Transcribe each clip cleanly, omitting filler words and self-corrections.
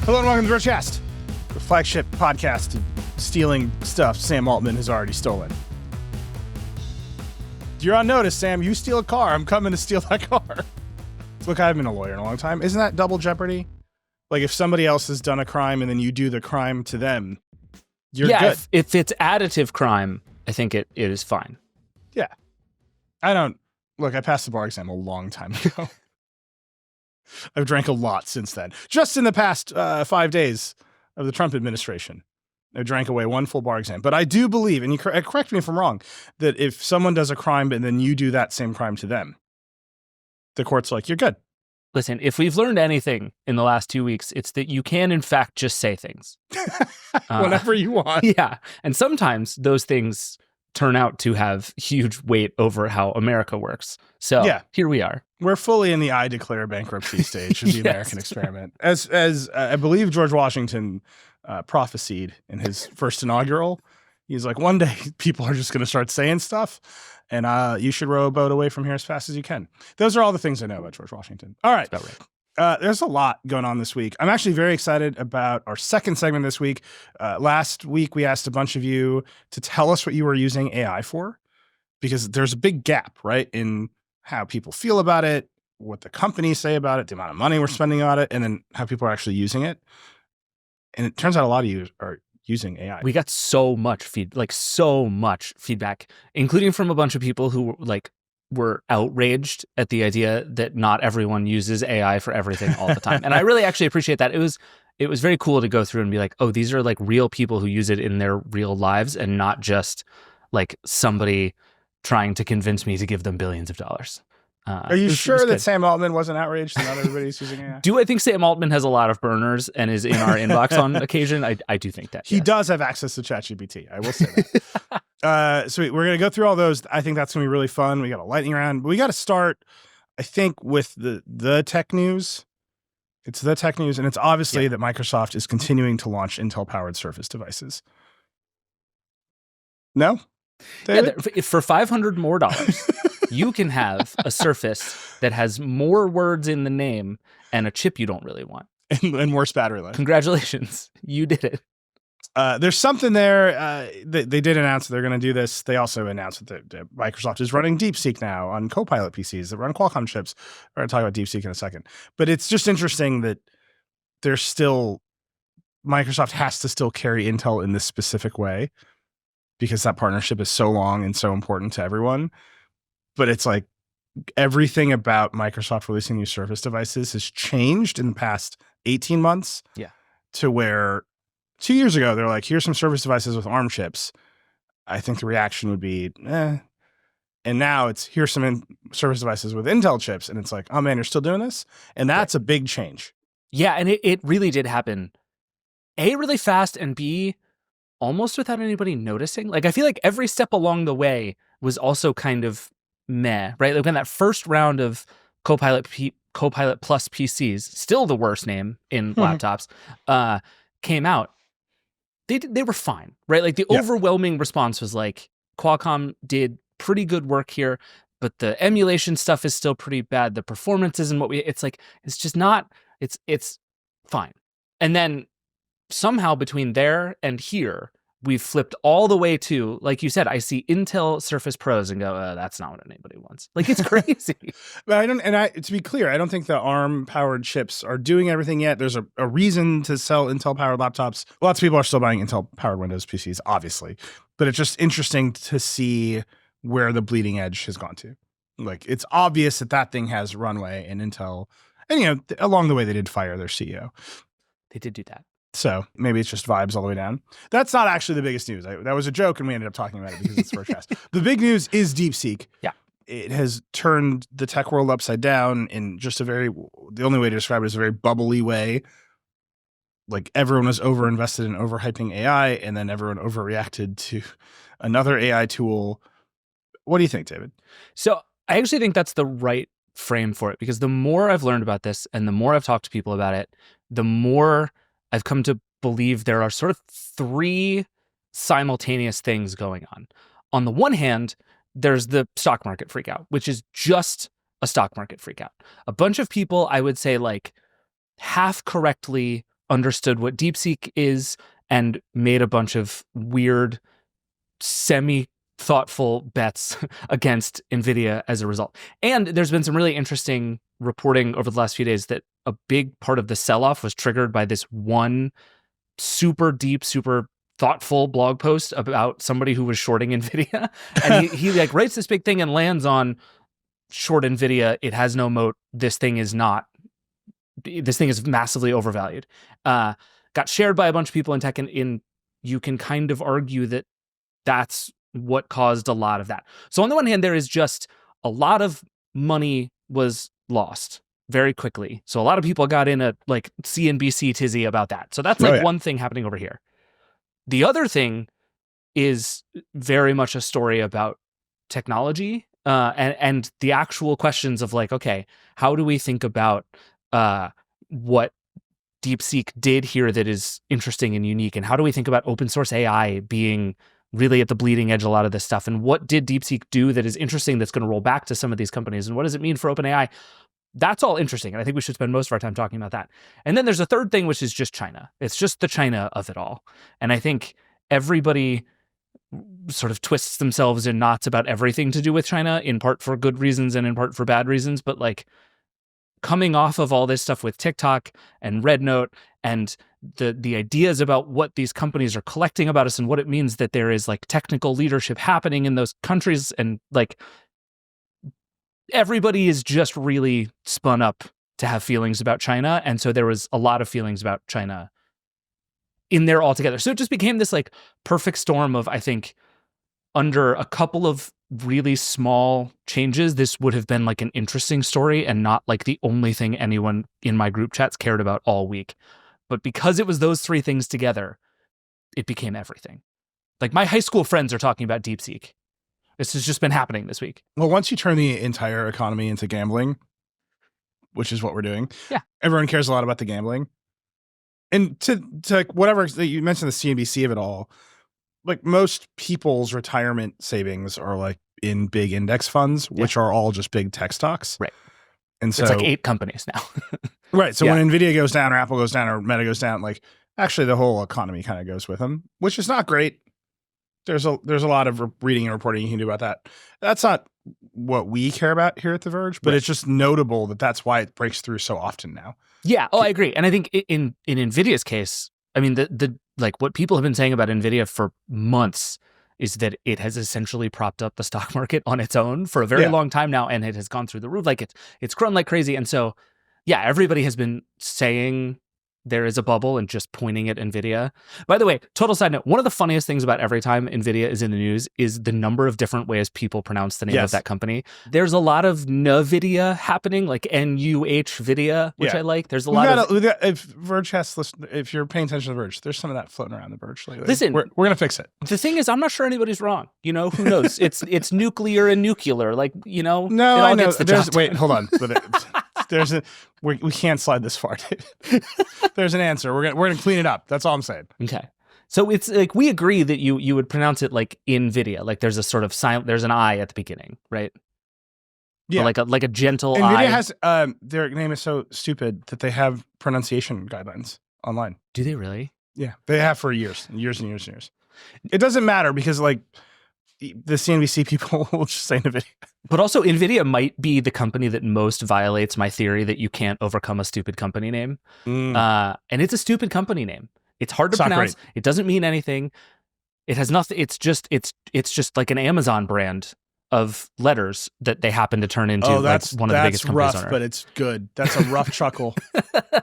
Hello and welcome to Vergecast, the flagship podcast of stealing stuff Sam Altman has already stolen. You're on notice, Sam. You steal a car, I'm coming to steal that car. Look, I haven't been a lawyer in a long time. Isn't that double jeopardy? Like if somebody else has done a crime and then you do the crime to them, you're good. If it's additive crime, I think it is fine. Yeah. I passed the bar exam a long time ago. I've drank a lot since then. Just in the past 5 days of the Trump administration, I drank away one full bar exam. But I do believe, and you correct me if I'm wrong, that if someone does a crime and then you do that same crime to them, the court's like, you're good. Listen, if we've learned anything in the last 2 weeks, it's that you can, in fact, just say things. Whenever you want. Yeah. And sometimes those things turn out to have huge weight over how America works. So Here we are. We're fully in the I declare bankruptcy stage of the American experiment. As I believe George Washington prophesied in his first inaugural, he's like, one day people are just going to start saying stuff, and you should row a boat away from here as fast as you can. Those are all the things I know about George Washington. All right. That's about right. There's a lot going on this week. I'm actually very excited about our second segment this week. Last week, we asked a bunch of you to tell us what you were using AI for, because there's a big gap, right, in how people feel about it, what the companies say about it, the amount of money we're spending on it, and then how people are actually using it. And it turns out a lot of you are using AI. We got so much feedback, including from a bunch of people who were outraged at the idea that not everyone uses AI for everything all the time. And I really actually appreciate that. It was very cool to go through and be like, oh, these are like real people who use it in their real lives and not just like somebody trying to convince me to give them billions of dollars. Are you sure that Sam Altman wasn't outraged and not everybody's using AI? Do I think Sam Altman has a lot of burners and is in our inbox on occasion? I do think that. He does have access to ChatGPT. I will say that. So we're going to go through all those. I think that's going to be really fun. We got a lightning round. But we got to start, I think, with the tech news. It's the tech news, and it's obviously that Microsoft is continuing to launch Intel-powered Surface devices. No? David? Yeah, for $500 more, you can have a Surface that has more words in the name and a chip you don't really want. And worse battery life. Congratulations. You did it. There's something there. They did announce that they're going to do this. They also announced that Microsoft is running DeepSeek now on Copilot PCs that run Qualcomm chips. We're going to talk about DeepSeek in a second. But it's just interesting that Microsoft has to still carry Intel in this specific way, because that partnership is so long and so important to everyone. But it's like everything about Microsoft releasing new Surface devices has changed in the past 18 months. Yeah. To where 2 years ago, they're like, here's some Surface devices with ARM chips. I think the reaction would be, eh. And now it's, here's some Surface devices with Intel chips. And it's like, oh man, you're still doing this? And that's a big change. Yeah, and it really did happen. A, really fast, and B, almost without anybody noticing. Like, I feel like every step along the way was also kind of meh, right? Like when that first round of Copilot Plus PCs, still the worst name in laptops, came out, they were fine, right? Like the overwhelming response was like, Qualcomm did pretty good work here, but the emulation stuff is still pretty bad. The performance isn't it's just not, it's fine. And then somehow between there and here, we've flipped all the way to, like you said, I see Intel Surface Pros and go, that's not what anybody wants. Like, it's crazy. But to be clear, I don't think the ARM-powered chips are doing everything yet. There's a reason to sell Intel-powered laptops. Lots of people are still buying Intel-powered Windows PCs, obviously. But it's just interesting to see where the bleeding edge has gone to. Like, it's obvious that thing has runway in Intel. And, along the way, they did fire their CEO. They did do that. So maybe it's just vibes all the way down. That's not actually the biggest news. That was a joke, and we ended up talking about it because it's Vergecast. The big news is DeepSeek. Yeah. It has turned the tech world upside down in just the only way to describe it is a very bubbly way. Like everyone was overinvested in overhyping AI, and then everyone overreacted to another AI tool. What do you think, David? So I actually think that's the right frame for it, because the more I've learned about this and the more I've talked to people about it, the more I've come to believe there are sort of three simultaneous things going on. On the one hand, there's the stock market freakout, which is just a stock market freakout. A bunch of people, I would say, like half correctly understood what DeepSeek is and made a bunch of weird, semi-thoughtful bets against NVIDIA as a result. And there's been some really interesting reporting over the last few days that a big part of the sell-off was triggered by this one super deep, super thoughtful blog post about somebody who was shorting NVIDIA. And he like writes this big thing and lands on short NVIDIA. It has no moat. This thing is massively overvalued. Got shared by a bunch of people in tech, and you can kind of argue that that's what caused a lot of that. So on the one hand, there is just a lot of money was lost very quickly. So a lot of people got in a like CNBC tizzy about that. So that's like one thing happening over here. The other thing is very much a story about technology and the actual questions of like, okay, how do we think about what DeepSeek did here that is interesting and unique? And how do we think about open source AI being really at the bleeding edge of a lot of this stuff? And what did DeepSeek do that is interesting that's going to roll back to some of these companies? And what does it mean for OpenAI? That's all interesting. And I think we should spend most of our time talking about that. And then there's a third thing, which is just China. It's just the China of it all. And I think everybody sort of twists themselves in knots about everything to do with China, in part for good reasons and in part for bad reasons. But like coming off of all this stuff with TikTok and RedNote and the ideas about what these companies are collecting about us and what it means that there is like technical leadership happening in those countries, and like everybody is just really spun up to have feelings about China. And so there was a lot of feelings about China in there altogether. So it just became this like perfect storm of, I think, under a couple of really small changes, this would have been like an interesting story and not like the only thing anyone in my group chats cared about all week. But because it was those three things together, it became everything. Like my high school friends are talking about DeepSeek. This has just been happening this week. Well, once you turn the entire economy into gambling, which is what we're doing, yeah, everyone cares a lot about the gambling. And to like whatever you mentioned, the CNBC of it all, like most people's retirement savings are like in big index funds, which are all just big tech stocks. Right. And so it's like 8 companies now. Right. So when NVIDIA goes down or Apple goes down or Meta goes down, like actually the whole economy kind of goes with them, which is not great. There's a lot of reading and reporting you can do about that. That's not what we care about here at The Verge, but it's just notable that that's why it breaks through so often now. Yeah. Oh, I agree. And I think in NVIDIA's case, I mean, the like what people have been saying about NVIDIA for months is that it has essentially propped up the stock market on its own for a very long time now, and it has gone through the roof. Like it's grown like crazy. And so, yeah, everybody has been saying there is a bubble and just pointing at NVIDIA. By the way, total side note, one of the funniest things about every time NVIDIA is in the news is the number of different ways people pronounce the name of that company. There's a lot of NVIDIA happening, like N-U-H Vidya, which I like. There's a lot of... If Verge has, if you're paying attention to Verge, there's some of that floating around the Verge lately. Listen, we're going to fix it. The thing is, I'm not sure anybody's wrong. You know, who knows? It's nuclear and nuclear. Like, you know, no, it all I know. gets the job done. Wait, hold on. We can't slide this far. There's an answer. We're gonna clean it up. That's all I'm saying. Okay. So it's like we agree that you would pronounce it like NVIDIA, like there's a sort of silent, there's an I at the beginning, right? Yeah, or like a gentle NVIDIA I. has their name is so stupid that they have pronunciation guidelines online. Do they really? Yeah, they have for years and years and years and years. It doesn't matter because like the CNBC people will just say NVIDIA. But also NVIDIA might be the company that most violates my theory that you can't overcome a stupid company name. And it's a stupid company name. It's hard to pronounce. It doesn't mean anything. It has nothing. It's just like an Amazon brand of letters that they happen to turn into like one of the biggest companies rough, on Earth. But it's good. That's a rough chuckle.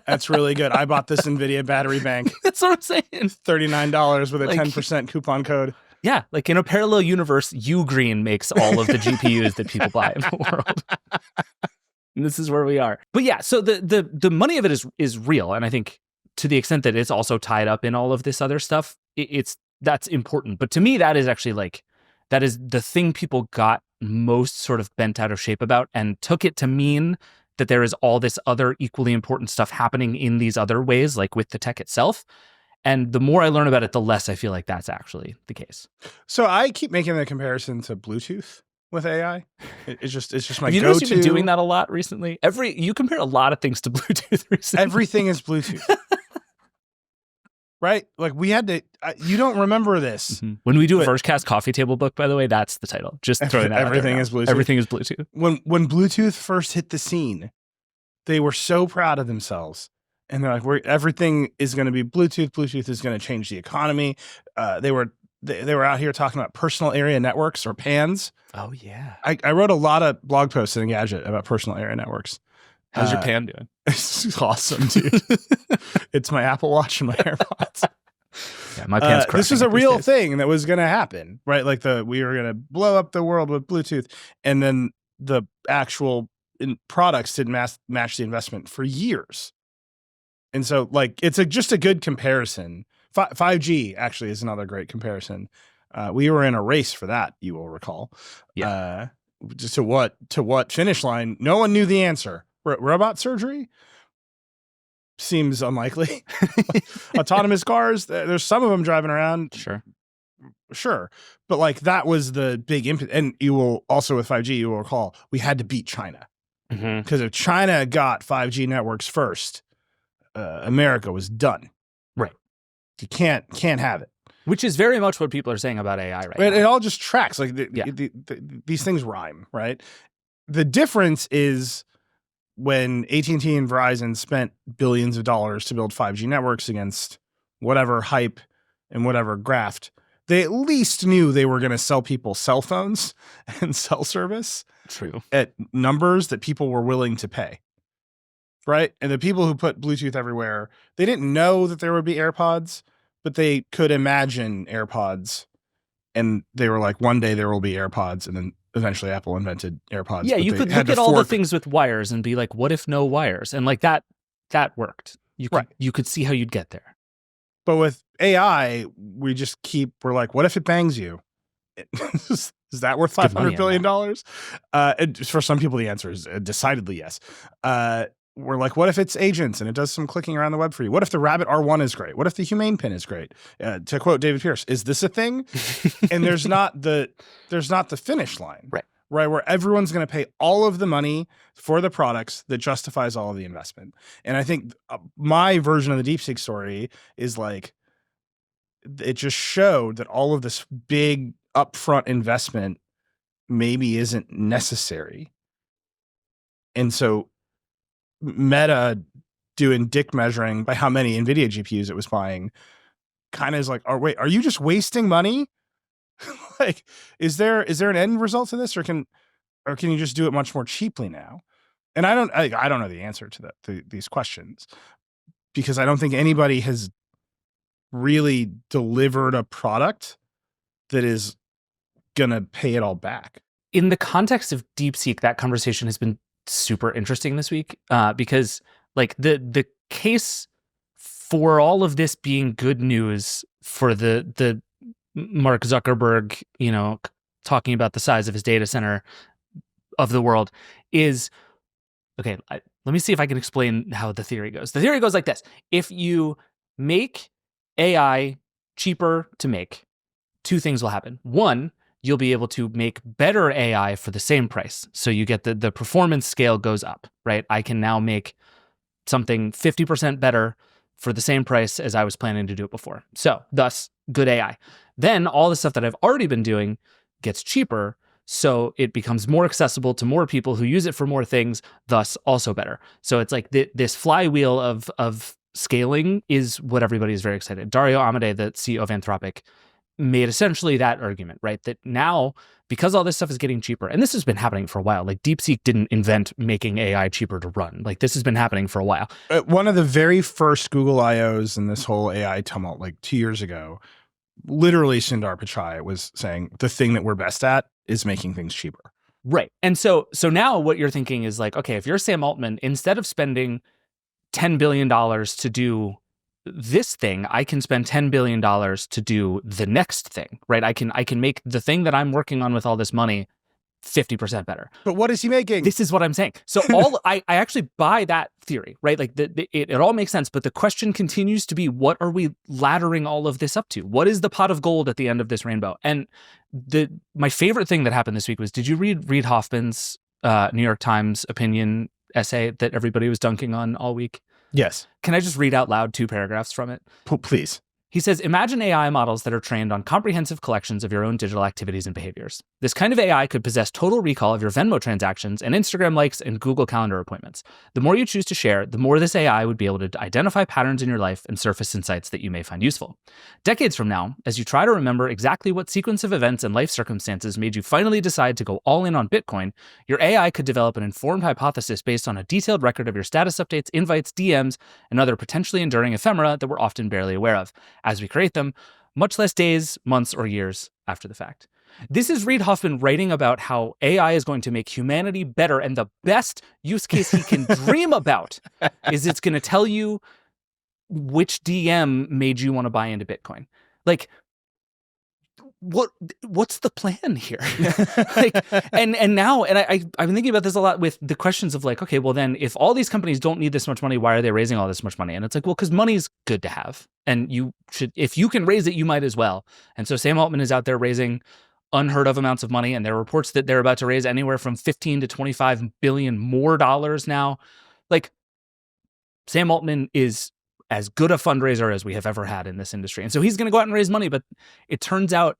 That's really good. I bought this NVIDIA battery bank. That's what I'm saying. $39 with a 10% coupon code. Yeah, like in a parallel universe, Ugreen makes all of the GPUs that people buy in the world. And this is where we are. But yeah, so the money of it is real, and I think to the extent that it's also tied up in all of this other stuff, that's important. But to me, that is actually like that is the thing people got most sort of bent out of shape about and took it to mean that there is all this other equally important stuff happening in these other ways, like with the tech itself. And the more I learn about it, the less I feel like that's actually the case. So I keep making the comparison to Bluetooth with AI. It's just my go-to. You notice you've been doing that a lot recently? You compared a lot of things to Bluetooth recently. Everything is Bluetooth. right? Like we had to. You don't remember this. Mm-hmm. When we do a Vergecast coffee table book, by the way, that's the title. Just throwing that everything out there is Bluetooth. Everything is Bluetooth. When Bluetooth first hit the scene, they were so proud of themselves. And they're like, everything is going to be Bluetooth. Bluetooth is going to change the economy. They were out here talking about personal area networks, or PANs. Oh, yeah. I wrote a lot of blog posts in Engadget about personal area networks. How's your PAN doing? It's awesome, dude. It's my Apple Watch and my AirPods. Yeah, my PAN's this was a real thing that was going to happen, right? Like we were going to blow up the world with Bluetooth, and then the actual products didn't match the investment for years. And so, like, it's just a good comparison. 5G actually is another great comparison. We were in a race for that, you will recall. Yeah. Just to what finish line? No one knew the answer. Robot surgery seems unlikely. Autonomous cars, there's some of them driving around. Sure. But like that was the big input. And you will also, with 5G, you will recall, we had to beat China. Because if China got 5G networks first, America was done. Right. You can't have it. Which is very much what people are saying about AI right now. It all just tracks. Like these things rhyme, right? The difference is when AT&T and Verizon spent billions of dollars to build 5G networks against whatever hype and whatever graft, they at least knew they were going to sell people cell phones and cell service. True. At numbers that people were willing to pay. Right? And the people who put Bluetooth everywhere, they didn't know that there would be AirPods, but they could imagine AirPods. And they were like, one day there will be AirPods. And then eventually Apple invented AirPods. Yeah, you could look at all the things with wires and be like, what if no wires? And like that worked. You could see how you'd get there. But with AI, we're like, what if it bangs you? Is that worth $500 billion? And for some people, the answer is decidedly yes. We're like, what if it's agents and it does some clicking around the web for you? What if the Rabbit R1 is great? What if the Humane Pin is great? To quote David Pierce, is this a thing? And there's not the finish line, right? Where everyone's going to pay all of the money for the products that justifies all of the investment. And I think my version of the DeepSeek story is like, it just showed that all of this big upfront investment maybe isn't necessary. And so Meta doing dick measuring by how many NVIDIA GPUs it was buying kind of is like, are you just wasting money? Like, is there an end result to this, or can you just do it much more cheaply now? And I don't know the answer to these questions, because I don't think anybody has really delivered a product that is gonna pay it all back. In the context of DeepSeek, that conversation has been super interesting this week, because like the case for all of this being good news for the Mark Zuckerberg, talking about the size of his data center of the world is, okay, let me see if I can explain how the theory goes. The theory goes like this. If you make AI cheaper to make, two things will happen. One, you'll be able to make better AI for the same price. So you get the performance scale goes up, right? I can now make something 50% better for the same price as I was planning to do it before. So thus, good AI. Then all the stuff that I've already been doing gets cheaper, so it becomes more accessible to more people who use it for more things, thus also better. So it's like this flywheel of scaling is what everybody is very excited. Dario Amodei, the CEO of Anthropic, made essentially that argument, right? That now, because all this stuff is getting cheaper, and this has been happening for a while, like DeepSeek didn't invent making AI cheaper to run. Like this has been happening for a while. One of the very first Google I.O.s in this whole AI tumult, like 2 years ago, literally Sundar Pichai was saying the thing that we're best at is making things cheaper. Right. And so now what you're thinking is like, okay, if you're Sam Altman, instead of spending $10 billion to do this thing, I can spend $10 billion to do the next thing, right? I can make the thing that I'm working on with all this money 50% better. But what is he making? This is what I'm saying. So I actually buy that theory, right? Like it all makes sense. But the question continues to be, what are we laddering all of this up to? What is the pot of gold at the end of this rainbow? And my favorite thing that happened this week was, did you read Reid Hoffman's New York Times opinion essay that everybody was dunking on all week? Yes. Can I just read out loud 2 paragraphs from it? Please. He says, imagine AI models that are trained on comprehensive collections of your own digital activities and behaviors. This kind of AI could possess total recall of your Venmo transactions and Instagram likes and Google Calendar appointments. The more you choose to share, the more this AI would be able to identify patterns in your life and surface insights that you may find useful. Decades from now, as you try to remember exactly what sequence of events and life circumstances made you finally decide to go all in on Bitcoin, your AI could develop an informed hypothesis based on a detailed record of your status updates, invites, DMs, and other potentially enduring ephemera that we're often barely aware of as we create them, much less days, months, or years after the fact. This is Reid Hoffman writing about how AI is going to make humanity better, and the best use case he can dream about is it's going to tell you which DM made you want to buy into Bitcoin. Like, what's the plan here? and now I've been thinking about this a lot with the questions of like, okay, well then if all these companies don't need this much money, why are they raising all this much money? And it's like, well, because money's good to have, and you should, if you can raise it, you might as well. And so Sam Altman is out there raising unheard of amounts of money, and there are reports that they're about to raise anywhere from 15 to 25 billion more dollars now. Like, Sam Altman is as good a fundraiser as we have ever had in this industry. And so he's going to go out and raise money, but it turns out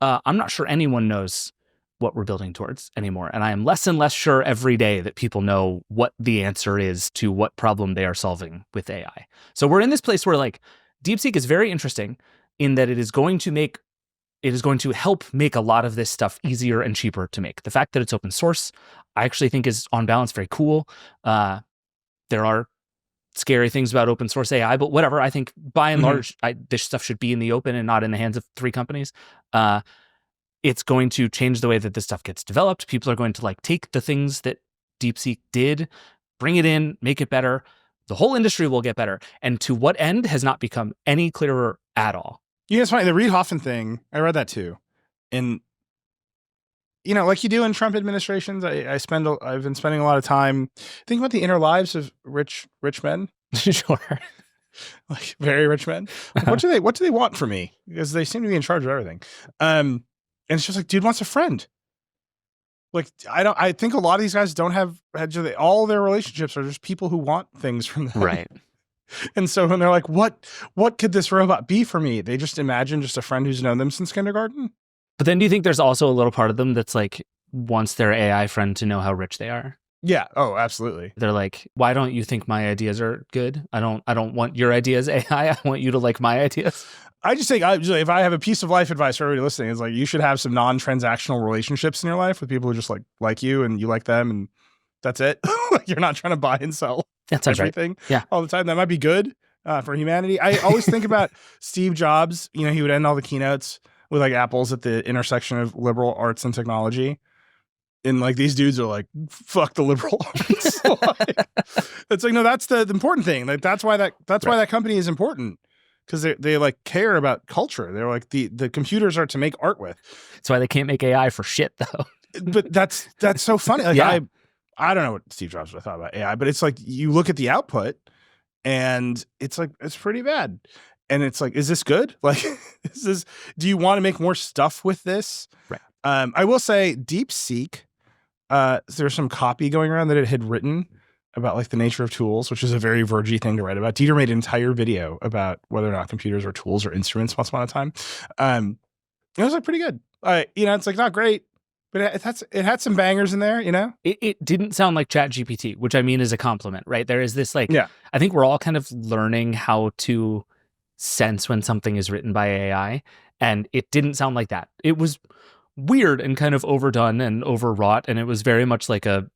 I'm not sure anyone knows what we're building towards anymore. And I am less and less sure every day that people know what the answer is to what problem they are solving with AI. So we're in this place where like DeepSeek is very interesting in that it is going to help make a lot of this stuff easier and cheaper to make. The fact that it's open source, I actually think is on balance very cool. There are scary things about open source AI, but whatever. I think by and large, this stuff should be in the open and not in the hands of 3 companies. It's going to change the way that this stuff gets developed. People are going to like take the things that DeepSeek did, bring it in, make it better. The whole industry will get better. And to what end has not become any clearer at all. Yeah, it's funny. The Reid Hoffman thing, I read that too. And, you know, like you do in Trump administrations, I've been spending a lot of time thinking about the inner lives of rich men. Sure. Like very rich men. Like, what do they want from me? Because they seem to be in charge of everything. And it's just like, dude wants a friend. Like, I think a lot of these guys don't have, all their relationships are just people who want things from them. Right. And so when they're like, what could this robot be for me? They just imagine just a friend who's known them since kindergarten. But then do you think there's also a little part of them that's like wants their AI friend to know how rich they are? Yeah. Oh, absolutely. They're like, why don't you think my ideas are good? I don't want your ideas, AI. I want you to like my ideas. I just think if I have a piece of life advice for everybody listening, it's like you should have some non-transactional relationships in your life with people who just like you and you like them, and that's it. You're not trying to buy and sell everything all the time. That might be good for humanity. I always think about Steve Jobs. You know, he would end all the keynotes with like apples at the intersection of liberal arts and technology. And like these dudes are like, fuck the liberal arts. It's like, no, that's the important thing. Like that's why that company is important. Because they like care about culture. They're like the computers are to make art with. That's why they can't make AI for shit though. But that's so funny. Like I don't know what Steve Jobs would have thought about AI, but it's like you look at the output and it's like it's pretty bad. And it's like, is this good? Like, do you want to make more stuff with this? Right. I will say DeepSeek, there's some copy going around that it had written about like the nature of tools, which is a very Vergey thing to write about. Dieter made an entire video about whether or not computers are tools or instruments once upon a time. It was like pretty good. It's like not great, but it had some bangers in there, you know? It didn't sound like ChatGPT, which I mean is a compliment, right? There is this like, I think we're all kind of learning how to sense when something is written by AI, and it didn't sound like that. It was weird and kind of overdone and overwrought, and it was very much like a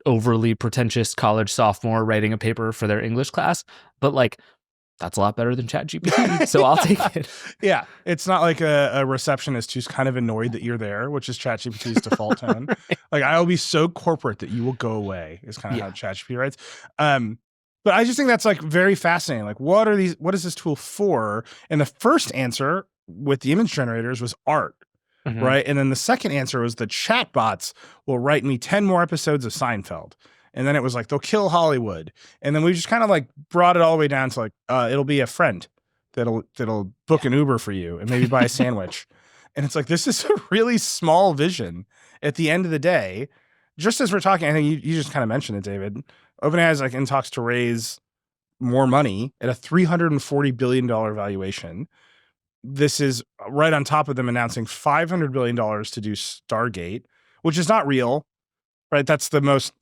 overly pretentious college sophomore writing a paper for their English class, but like that's a lot better than ChatGPT, so I'll take it. Yeah, it's not like a receptionist who's kind of annoyed that you're there, which is ChatGPT's default tone. Right. Like, I'll be so corporate that you will go away is kind of how ChatGPT writes. But I just think that's like very fascinating. Like, what is this tool for? And the first answer with the image generators was art. Mm-hmm. Right. And then the second answer was the chatbots will write me 10 more episodes of Seinfeld. And then it was like, they'll kill Hollywood. And then we just kind of like brought it all the way down to like, it'll be a friend that'll book an Uber for you and maybe buy a sandwich. And it's like, this is a really small vision at the end of the day. Just as we're talking, I think you just kind of mentioned it, David. OpenAI is like in talks to raise more money at a $340 billion valuation. This is right on top of them announcing $500 billion to do Stargate, which is not real, right? That's the most,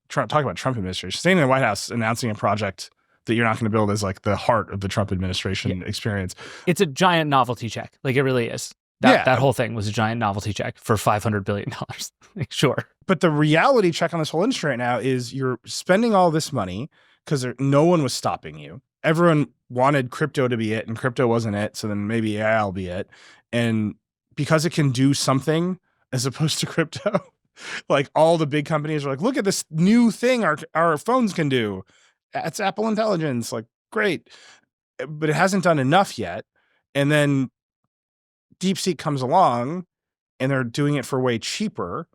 talk about Trump administration. Staying in the White House announcing a project that you're not going to build is like the heart of the Trump administration experience. It's a giant novelty check. Like, it really is. That whole thing was a giant novelty check for $500 billion. Like, sure. But the reality check on this whole industry right now is you're spending all this money because no one was stopping you. Everyone wanted crypto to be it, and crypto wasn't it. So then maybe AI will be it. And because it can do something as opposed to crypto, like all the big companies are like, look at this new thing our phones can do. It's Apple Intelligence. Like, great. But it hasn't done enough yet. And then DeepSeek comes along and they're doing it for way cheaper.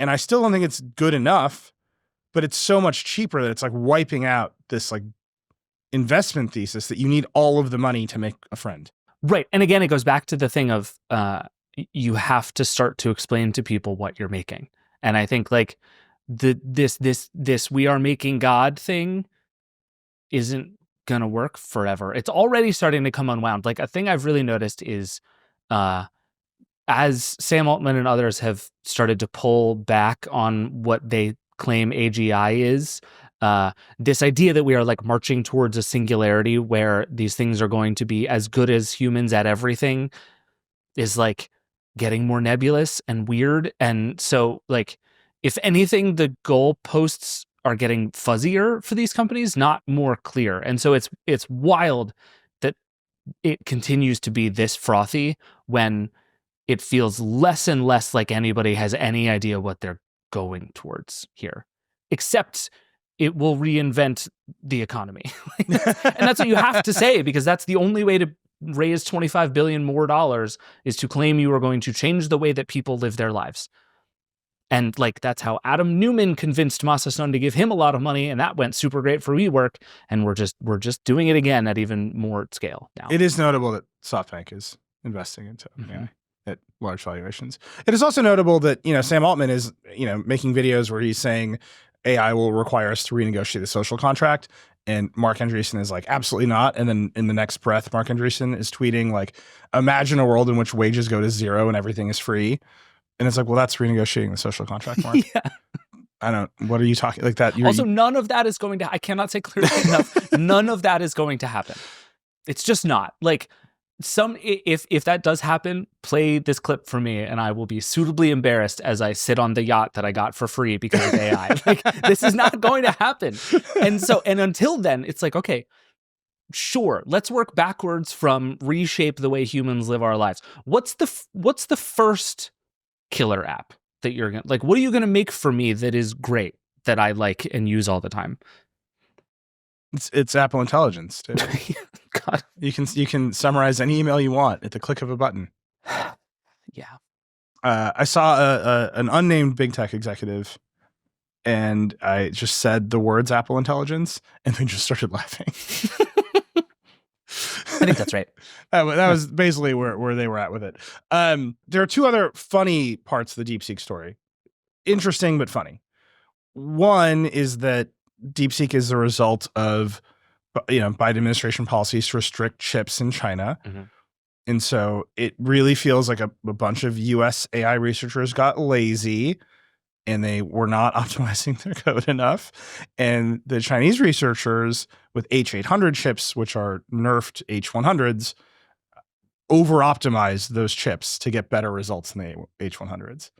And I still don't think it's good enough, but it's so much cheaper that it's like wiping out this like investment thesis that you need all of the money to make a friend. Right. And again, it goes back to the thing of you have to start to explain to people what you're making. And I think like this we are making God thing isn't going to work forever. It's already starting to come unwound. Like, a thing I've really noticed is as Sam Altman and others have started to pull back on what they claim AGI is, this idea that we are like marching towards a singularity where these things are going to be as good as humans at everything is like getting more nebulous and weird. And so, like, if anything, the goalposts are getting fuzzier for these companies, not more clear. And so it's wild that it continues to be this frothy when it feels less and less like anybody has any idea what they're going towards here, except it will reinvent the economy. And that's what you have to say, because that's the only way to raise $25 billion more is to claim you are going to change the way that people live their lives. And like, that's how Adam Newman convinced Masa Son to give him a lot of money, and that went super great for WeWork. And we're just doing it again at even more scale now. It is notable that SoftBank is investing into AI at large valuations. It is also notable that, Sam Altman is, making videos where he's saying AI will require us to renegotiate the social contract. And Mark Andreessen is like, absolutely not. And then in the next breath, Mark Andreessen is tweeting like, imagine a world in which wages go to zero and everything is free. And it's like, well, that's renegotiating the social contract, Mark. What are you talking like that? Also, none of that is going to, I cannot say clearly enough, none of that is going to happen. It's just not. Like, if that does happen, play this clip for me and I will be suitably embarrassed as I sit on the yacht that I got for free because of AI. Like, this is not going to happen. And until then, it's like, okay, sure, let's work backwards from reshape the way humans live our lives. What's the first killer app that you're gonna like? What are you gonna make for me that is great, that I like and use all the time? It's Apple Intelligence, dude. God. You can summarize any email you want at the click of a button. Yeah. I saw an unnamed big tech executive, and I just said the words Apple Intelligence, and they just started laughing. I think that's right. That was basically where they were at with it. There are two other funny parts of the DeepSeek story. Interesting, but funny. One is that DeepSeek is the result of, Biden administration policies to restrict chips in China. Mm-hmm. And so it really feels like a bunch of US AI researchers got lazy and they were not optimizing their code enough. And the Chinese researchers with H800 chips, which are nerfed H100s, over-optimized those chips to get better results than the H100s,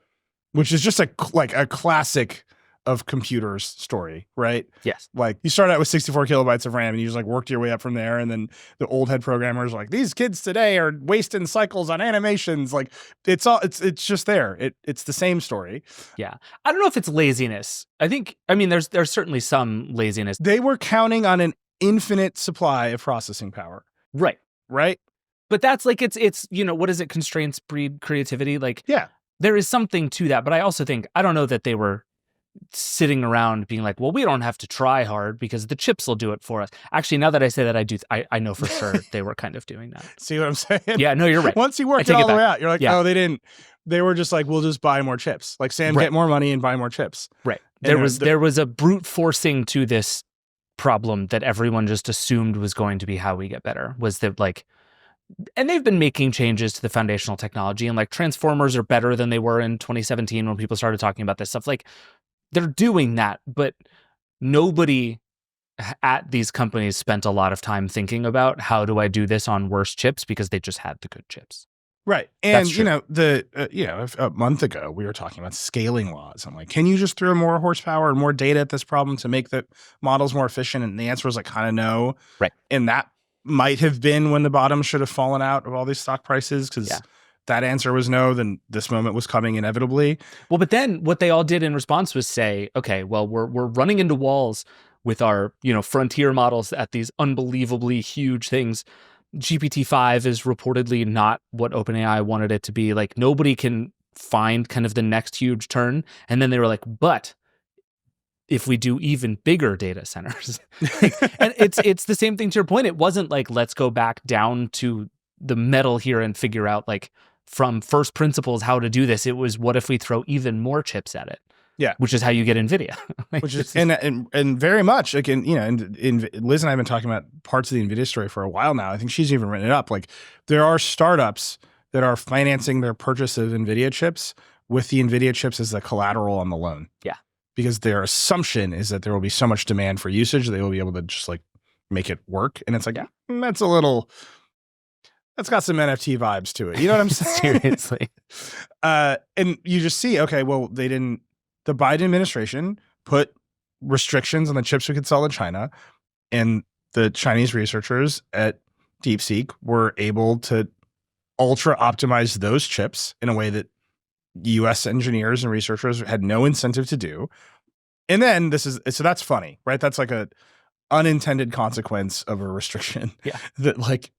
which is just a classic of computers story, right? Yes. Like, you start out with 64 kilobytes of RAM and you just like worked your way up from there. And then the old head programmers are like, these kids today are wasting cycles on animations. Like, it's just there. It's the same story. Yeah. I don't know if it's laziness. There's certainly some laziness. They were counting on an infinite supply of processing power. Right. Right. But that's like, it's what is it? Constraints breed creativity. Like, yeah, there is something to that. But I also think, I don't know that they were sitting around being like, well, we don't have to try hard because the chips will do it for us. Actually, now that I say that, I know for sure they were kind of doing that. See what I'm saying? Yeah, no, you're right. Once you work it all the way out, you're like, oh, they didn't. They were just like, we'll just buy more chips. Like, Sam, get more money and buy more chips. Right. There was a brute forcing to this problem that everyone just assumed was going to be how we get better, was that like, and they've been making changes to the foundational technology, and like transformers are better than they were in 2017 when people started talking about this stuff. Like, they're doing that, but nobody at these companies spent a lot of time thinking about how do I do this on worse chips, because they just had the good chips. Right. And, a month ago, we were talking about scaling laws. I'm like, can you just throw more horsepower and more data at this problem to make the models more efficient? And the answer was like, kind of no. Right. And that might have been when the bottom should have fallen out of all these stock prices, because that answer was no. Then this moment was coming inevitably. Well, but then what they all did in response was say, okay, well, we're running into walls with our, frontier models at these unbelievably huge things. GPT-5 is reportedly not what OpenAI wanted it to be. Like, nobody can find kind of the next huge turn. And then they were like, but if we do even bigger data centers, and it's the same thing to your point. It wasn't like, let's go back down to the metal here and figure out like from first principles how to do this. It was, what if we throw even more chips at it? Yeah, which is how you get NVIDIA. Which is and very much like in Liz and I have been talking about parts of the NVIDIA story for a while now. I think she's even written it up. Like, there are startups that are financing their purchase of NVIDIA chips with the NVIDIA chips as the collateral on the loan. Yeah, because their assumption is that there will be so much demand for usage they will be able to just like make it work. And it's like, that's got some NFT vibes to it. You know what I'm saying? Seriously. And you just see, okay, well, the Biden administration put restrictions on the chips we could sell in China, and the Chinese researchers at DeepSeek were able to ultra optimize those chips in a way that US engineers and researchers had no incentive to do. And then so that's funny, right? That's like a unintended consequence of a restriction. Yeah. That like,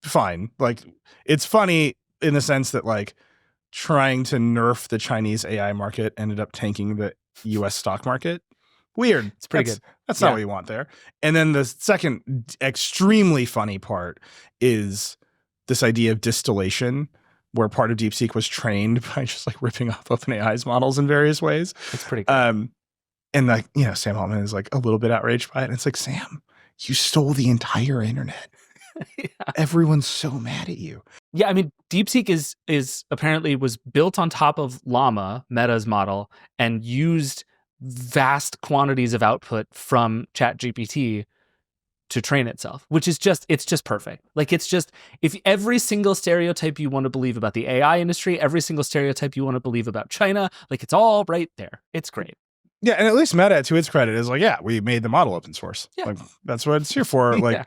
fine. Like, it's funny in the sense that like, trying to nerf the Chinese AI market ended up tanking the US stock market. Weird. It's pretty good. That's not what you want there. And then the second extremely funny part is this idea of distillation, where part of DeepSeek was trained by just like ripping off OpenAI's models in various ways. It's pretty good. And like, Sam Altman is like a little bit outraged by it. And it's like, Sam, you stole the entire internet. Yeah. Everyone's so mad at you. Yeah, I mean, DeepSeek is apparently was built on top of Llama, Meta's model, and used vast quantities of output from ChatGPT to train itself, which is it's just perfect. Like, it's just, if every single stereotype you want to believe about the AI industry, every single stereotype you want to believe about China, like, it's all right there. It's great. Yeah, and at least Meta, to its credit, is like, we made the model open source. Yeah. Like, that's what it's here for. Like,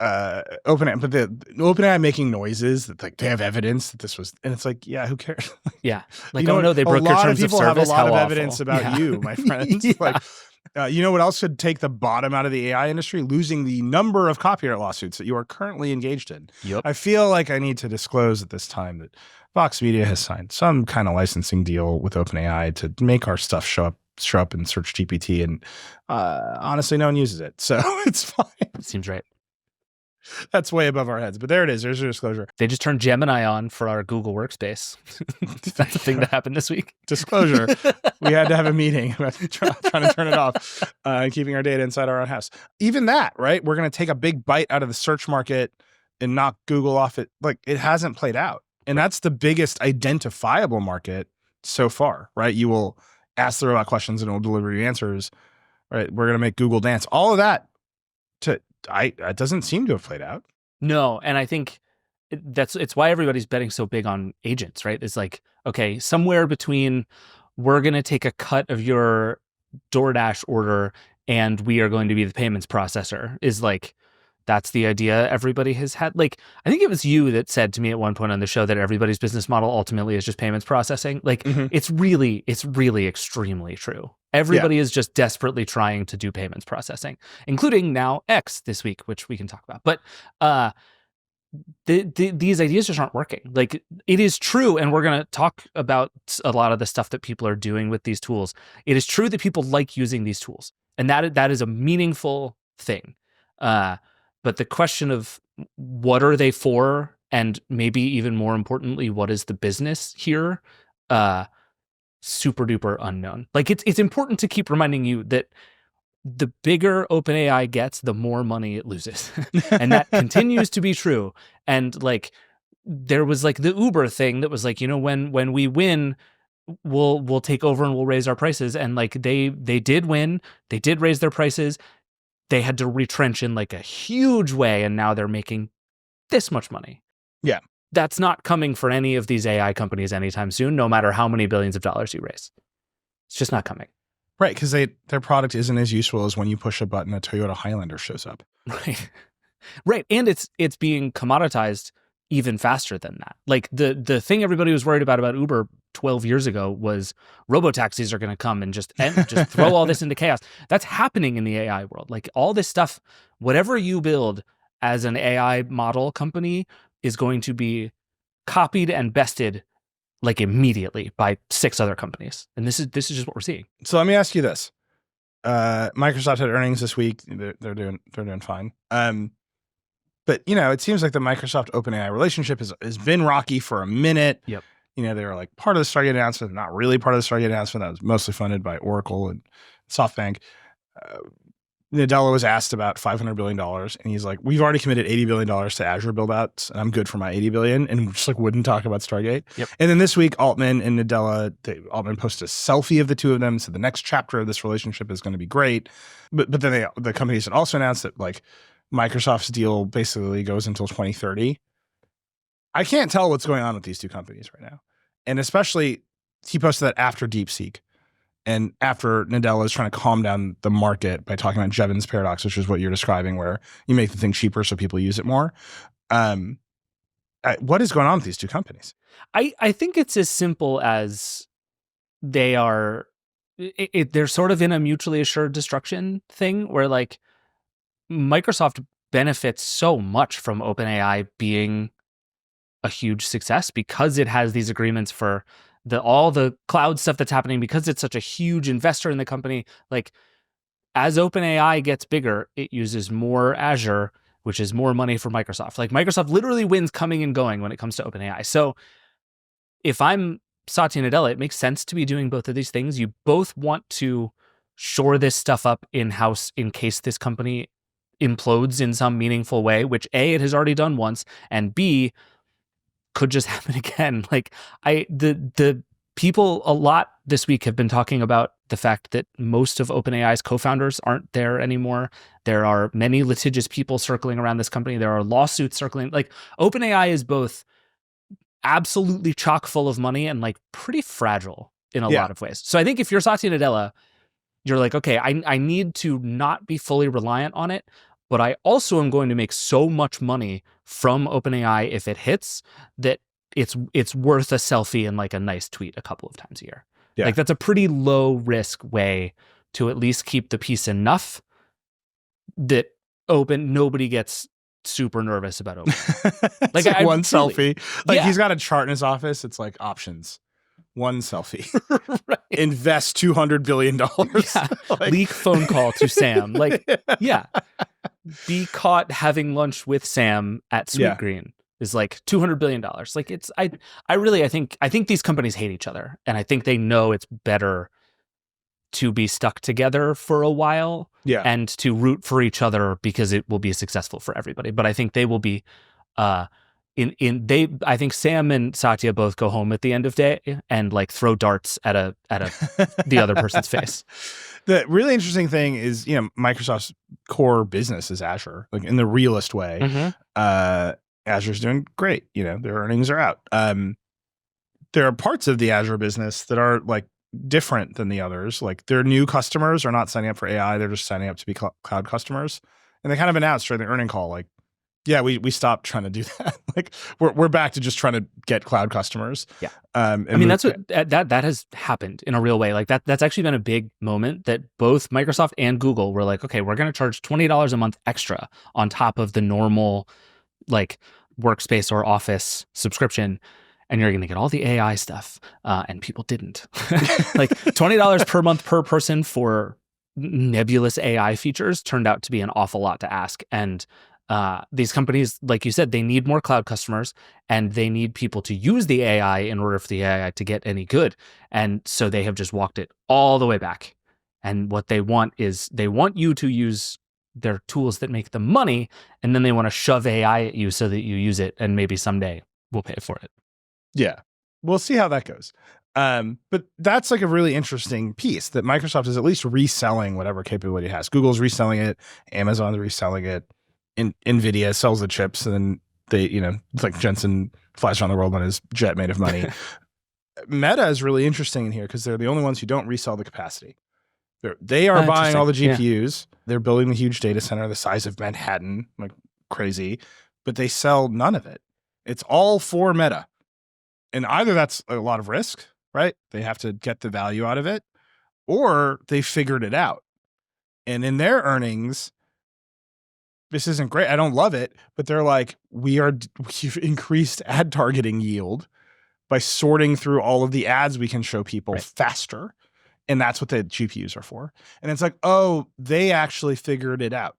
OpenAI, but the OpenAI making noises that like they have evidence that this was, and it's like, who cares? Yeah, like, they broke your terms of service. Have a lot of awful. evidence about you, my friends. Like, you know what else could take the bottom out of the AI industry? Losing the number of copyright lawsuits that you are currently engaged in. Yep. I feel like I need to disclose at this time that Vox Media has signed some kind of licensing deal with OpenAI to make our stuff show up in Search GPT, and honestly, no one uses it, so it's fine. Seems right. That's way above our heads, but there it is. There's your disclosure. They just turned Gemini on for our Google Workspace. That's the thing that happened this week. Disclosure. We had to have a meeting about trying to turn it off and keeping our data inside our own house. Even that, right? We're going to take a big bite out of the search market and knock Google off it. Like, it hasn't played out. And that's the biggest identifiable market so far, right? You will ask the robot questions and it will deliver you answers, right? We're going to make Google dance. All of that it doesn't seem to have played out. No, and I think it's why everybody's betting so big on agents, right? It's like, okay, somewhere between we're going to take a cut of your DoorDash order and we are going to be the payments processor is like, that's the idea everybody has had. Like, I think it was you that said to me at one point on the show that everybody's business model ultimately is just payments processing. Like, it's really extremely true. Everybody is just desperately trying to do payments processing, including now X this week, which we can talk about. But these ideas just aren't working. Like, it is true, and we're going to talk about a lot of the stuff that people are doing with these tools. It is true that people like using these tools, and that is a meaningful thing. But the question of what are they for, and maybe even more importantly, what is the business here? Super duper unknown. Like, it's important to keep reminding you that the bigger OpenAI gets, the more money it loses. And that continues to be true. And like, there was like the Uber thing that was like, when we win, we'll take over and we'll raise our prices. And like they did win, they did raise their prices. They had to retrench in like a huge way, and now they're making this much money. Yeah. That's not coming for any of these AI companies anytime soon, no matter how many billions of dollars you raise. It's just not coming. Right, because their product isn't as useful as when you push a button, a Toyota Highlander shows up. Right. Right. And it's being commoditized even faster than that. Like the thing everybody was worried about Uber 12 years ago was robotaxis are going to come and just throw all this into chaos. That's happening in the AI world. Like all this stuff, whatever you build as an AI model company is going to be copied and bested like immediately by 6 other companies. And this is just what we're seeing. So let me ask you this. Microsoft had earnings this week. They're doing fine. But it seems like the Microsoft OpenAI relationship has been rocky for a minute. Yep. They were like part of the Stargate announcement, not really part of the Stargate announcement. That was mostly funded by Oracle and SoftBank. Nadella was asked about $500 billion, and he's like, we've already committed $80 billion to Azure build-outs, and I'm good for my $80 billion, and just like wouldn't talk about Stargate. Yep. And then this week, Altman and Nadella, Altman posted a selfie of the two of them, so the next chapter of this relationship is going to be great. But then the companies had also announced that like Microsoft's deal basically goes until 2030. I can't tell what's going on with these two companies right now. And especially, he posted that after DeepSeek. And after Nadella is trying to calm down the market by talking about Jevons paradox, which is what you're describing, where you make the thing cheaper so people use it more. What is going on with these two companies? I think it's as simple as they are. They're sort of in a mutually assured destruction thing where like Microsoft benefits so much from OpenAI being a huge success because it has these agreements for all the cloud stuff that's happening, because it's such a huge investor in the company. Like as OpenAI gets bigger, it uses more Azure, which is more money for Microsoft. Like Microsoft literally wins coming and going when it comes to OpenAI. So if I'm Satya Nadella, it makes sense to be doing both of these things. You both want to shore this stuff up in-house in case this company implodes in some meaningful way, which A, it has already done once, and B, could just happen again. Like the people a lot this week have been talking about the fact that most of OpenAI's co-founders aren't there anymore. There are many litigious people circling around this company. There are lawsuits circling. Like OpenAI is both absolutely chock full of money and like pretty fragile in a lot of ways. So I think if you're Satya Nadella, you're like, okay, I need to not be fully reliant on it, but I also am going to make so much money from OpenAI if it hits that it's worth a selfie and like a nice tweet a couple of times a year. Yeah. Like that's a pretty low risk way to at least keep the peace enough that nobody gets super nervous about open. Like one selfie. Like he's got a chart in his office. It's like options. One selfie. Right. Invest $200 billion. Yeah. Like, leak phone call to Sam. Like, yeah. Be caught having lunch with Sam at Sweetgreen is like $200 billion. Like it's, I think these companies hate each other, and I think they know it's better to be stuck together for a while and to root for each other because it will be successful for everybody. But I think they will be, I think Sam and Satya both go home at the end of day and like throw darts at the other person's face. The really interesting thing is, Microsoft's core business is Azure, like in the realest way. Mm-hmm. Azure's doing great. Their earnings are out. There are parts of the Azure business that are like different than the others. Like their new customers are not signing up for AI. They're just signing up to be cloud customers. And they kind of announced during the earning call, like, yeah, we stopped trying to do that. Like we're back to just trying to get cloud customers. Yeah. I mean, that's what that has happened in a real way. Like that's actually been a big moment that both Microsoft and Google were like, okay, we're going to charge $20 a month extra on top of the normal like workspace or office subscription. And you're going to get all the AI stuff. And people didn't. Like $20 per month per person for nebulous AI features turned out to be an awful lot to ask. And these companies, like you said, they need more cloud customers and they need people to use the AI in order for the AI to get any good. And so they have just walked it all the way back. And what they want is they want you to use their tools that make them money, and then they want to shove AI at you so that you use it, and maybe someday we'll pay for it. Yeah. We'll see how that goes. But that's like a really interesting piece that Microsoft is at least reselling whatever capability it has. Google's reselling it, Amazon's reselling it, NVIDIA sells the chips, and then they, it's like Jensen flies around the world on his jet made of money. Meta is really interesting in here because they're the only ones who don't resell the capacity. They are buying all the GPUs. Yeah. They're building the huge data center the size of Manhattan, like crazy, but they sell none of it. It's all for Meta. And either that's a lot of risk, right? They have to get the value out of it, or they figured it out. And in their earnings, this isn't great. I don't love it, but they're like, we've increased ad targeting yield by sorting through all of the ads we can show people faster. And that's what the GPUs are for. And it's like, oh, they actually figured it out.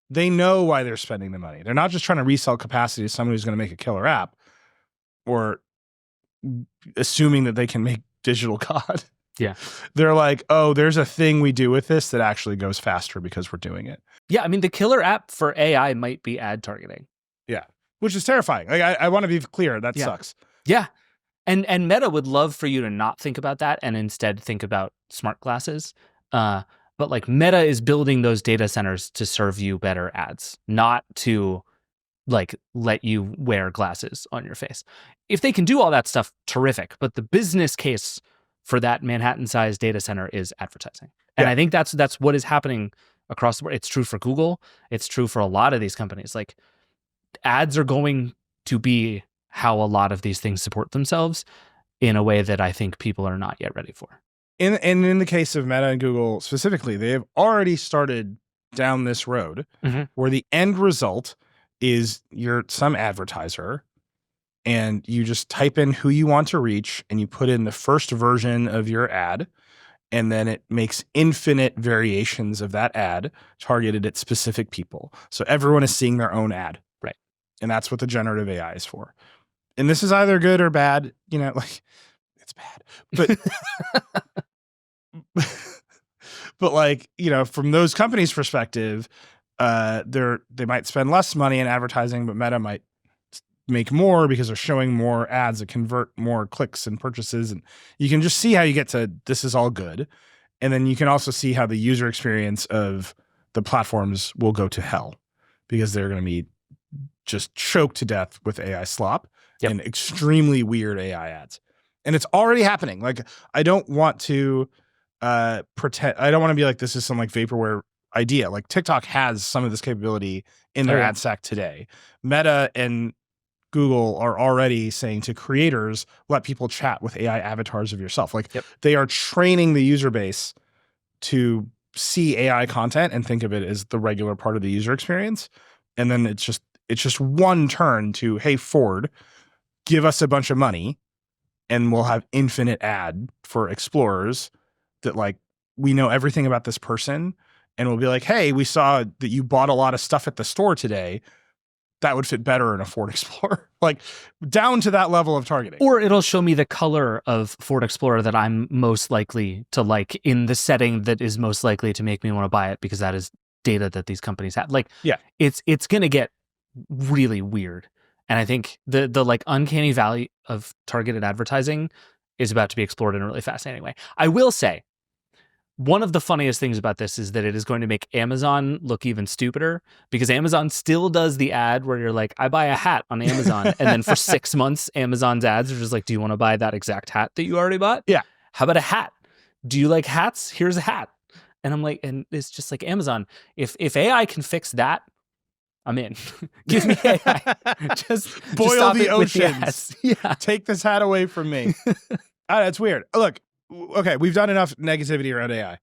They know why they're spending the money. They're not just trying to resell capacity to someone who's going to make a killer app or assuming that they can make digital God. Yeah. They're like, oh, there's a thing we do with this that actually goes faster because we're doing it. Yeah. I mean, the killer app for AI might be ad targeting. Yeah. Which is terrifying. Like, I want to be clear. That sucks. Yeah. And Meta would love for you to not think about that and instead think about smart glasses. But like Meta is building those data centers to serve you better ads, not to like let you wear glasses on your face. If they can do all that stuff, terrific. But the business case for that Manhattan-sized data center is advertising. And I think that's what is happening across the board. It's true for Google. It's true for a lot of these companies. Like ads are going to be how a lot of these things support themselves in a way that I think people are not yet ready for. In the case of Meta and Google specifically, they have already started down this road where the end result is you're some advertiser and you just type in who you want to reach and you put in the first version of your ad, and then it makes infinite variations of that ad targeted at specific people. So everyone is seeing their own ad. Right. And that's what the generative AI is for. And this is either good or bad, like it's bad. But but like, from those companies' perspective, they might spend less money in advertising, but Meta might make more because they're showing more ads that convert more clicks and purchases. And you can just see how you get to this is all good. And then you can also see how the user experience of the platforms will go to hell because they're going to be just choked to death with AI slop and extremely weird AI ads. And it's already happening. Like, I don't want to pretend, I don't want to be like, this is some like vaporware idea. Like TikTok has some of this capability in their ad stack today. Meta and Google are already saying to creators, let people chat with AI avatars of yourself. Like they are training the user base to see AI content and think of it as the regular part of the user experience. And then it's just one turn to, hey, Ford, give us a bunch of money and we'll have infinite ad for explorers that like, we know everything about this person. And we'll be like, hey, we saw that you bought a lot of stuff at the store today. That would fit better in a Ford Explorer, like down to that level of targeting. Or it'll show me the color of Ford Explorer that I'm most likely to like in the setting that is most likely to make me want to buy it because that is data that these companies have. Like, it's going to get really weird. And I think the like uncanny valley of targeted advertising is about to be explored in a really fascinating way. I will say, one of the funniest things about this is that it is going to make Amazon look even stupider because Amazon still does the ad where you're like, I buy a hat on Amazon. And then for 6 months, Amazon's ads are just like, do you want to buy that exact hat that you already bought? Yeah. How about a hat? Do you like hats? Here's a hat. And I'm like, and it's just like Amazon. If AI can fix that, I'm in. Give me AI. Just boil the oceans. Yeah. Take this hat away from me. It's weird. Look, okay, we've done enough negativity around AI.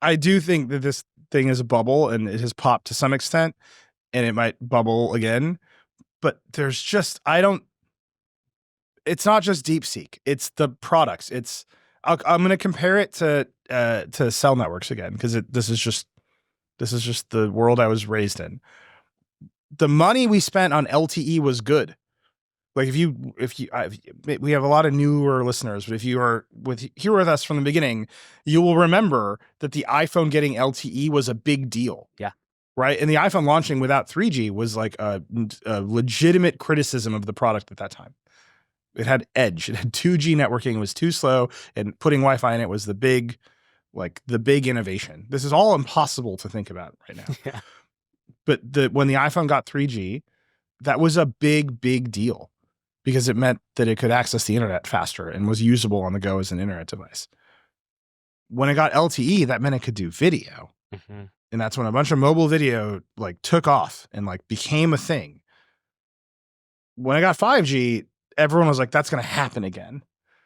I do think that this thing is a bubble and it has popped to some extent and it might bubble again. But there's just, it's not just DeepSeek. It's the products. I'm going to compare it to cell networks again because this is just the world I was raised in. The money we spent on LTE was good. Like we have a lot of newer listeners, but if you are here with us from the beginning, you will remember that the iPhone getting LTE was a big deal. Yeah. Right. And the iPhone launching without 3G was like a legitimate criticism of the product at that time. It had edge. It had 2G networking. It was too slow, and putting Wi-Fi in it was the big innovation. This is all impossible to think about right now. Yeah. But when the iPhone got 3G, that was a big, big deal because it meant that it could access the internet faster and was usable on the go as an internet device. When it got LTE, that meant it could do video. Mm-hmm. And that's when a bunch of mobile video like took off and like became a thing. When I got 5G, everyone was like, that's going to happen again.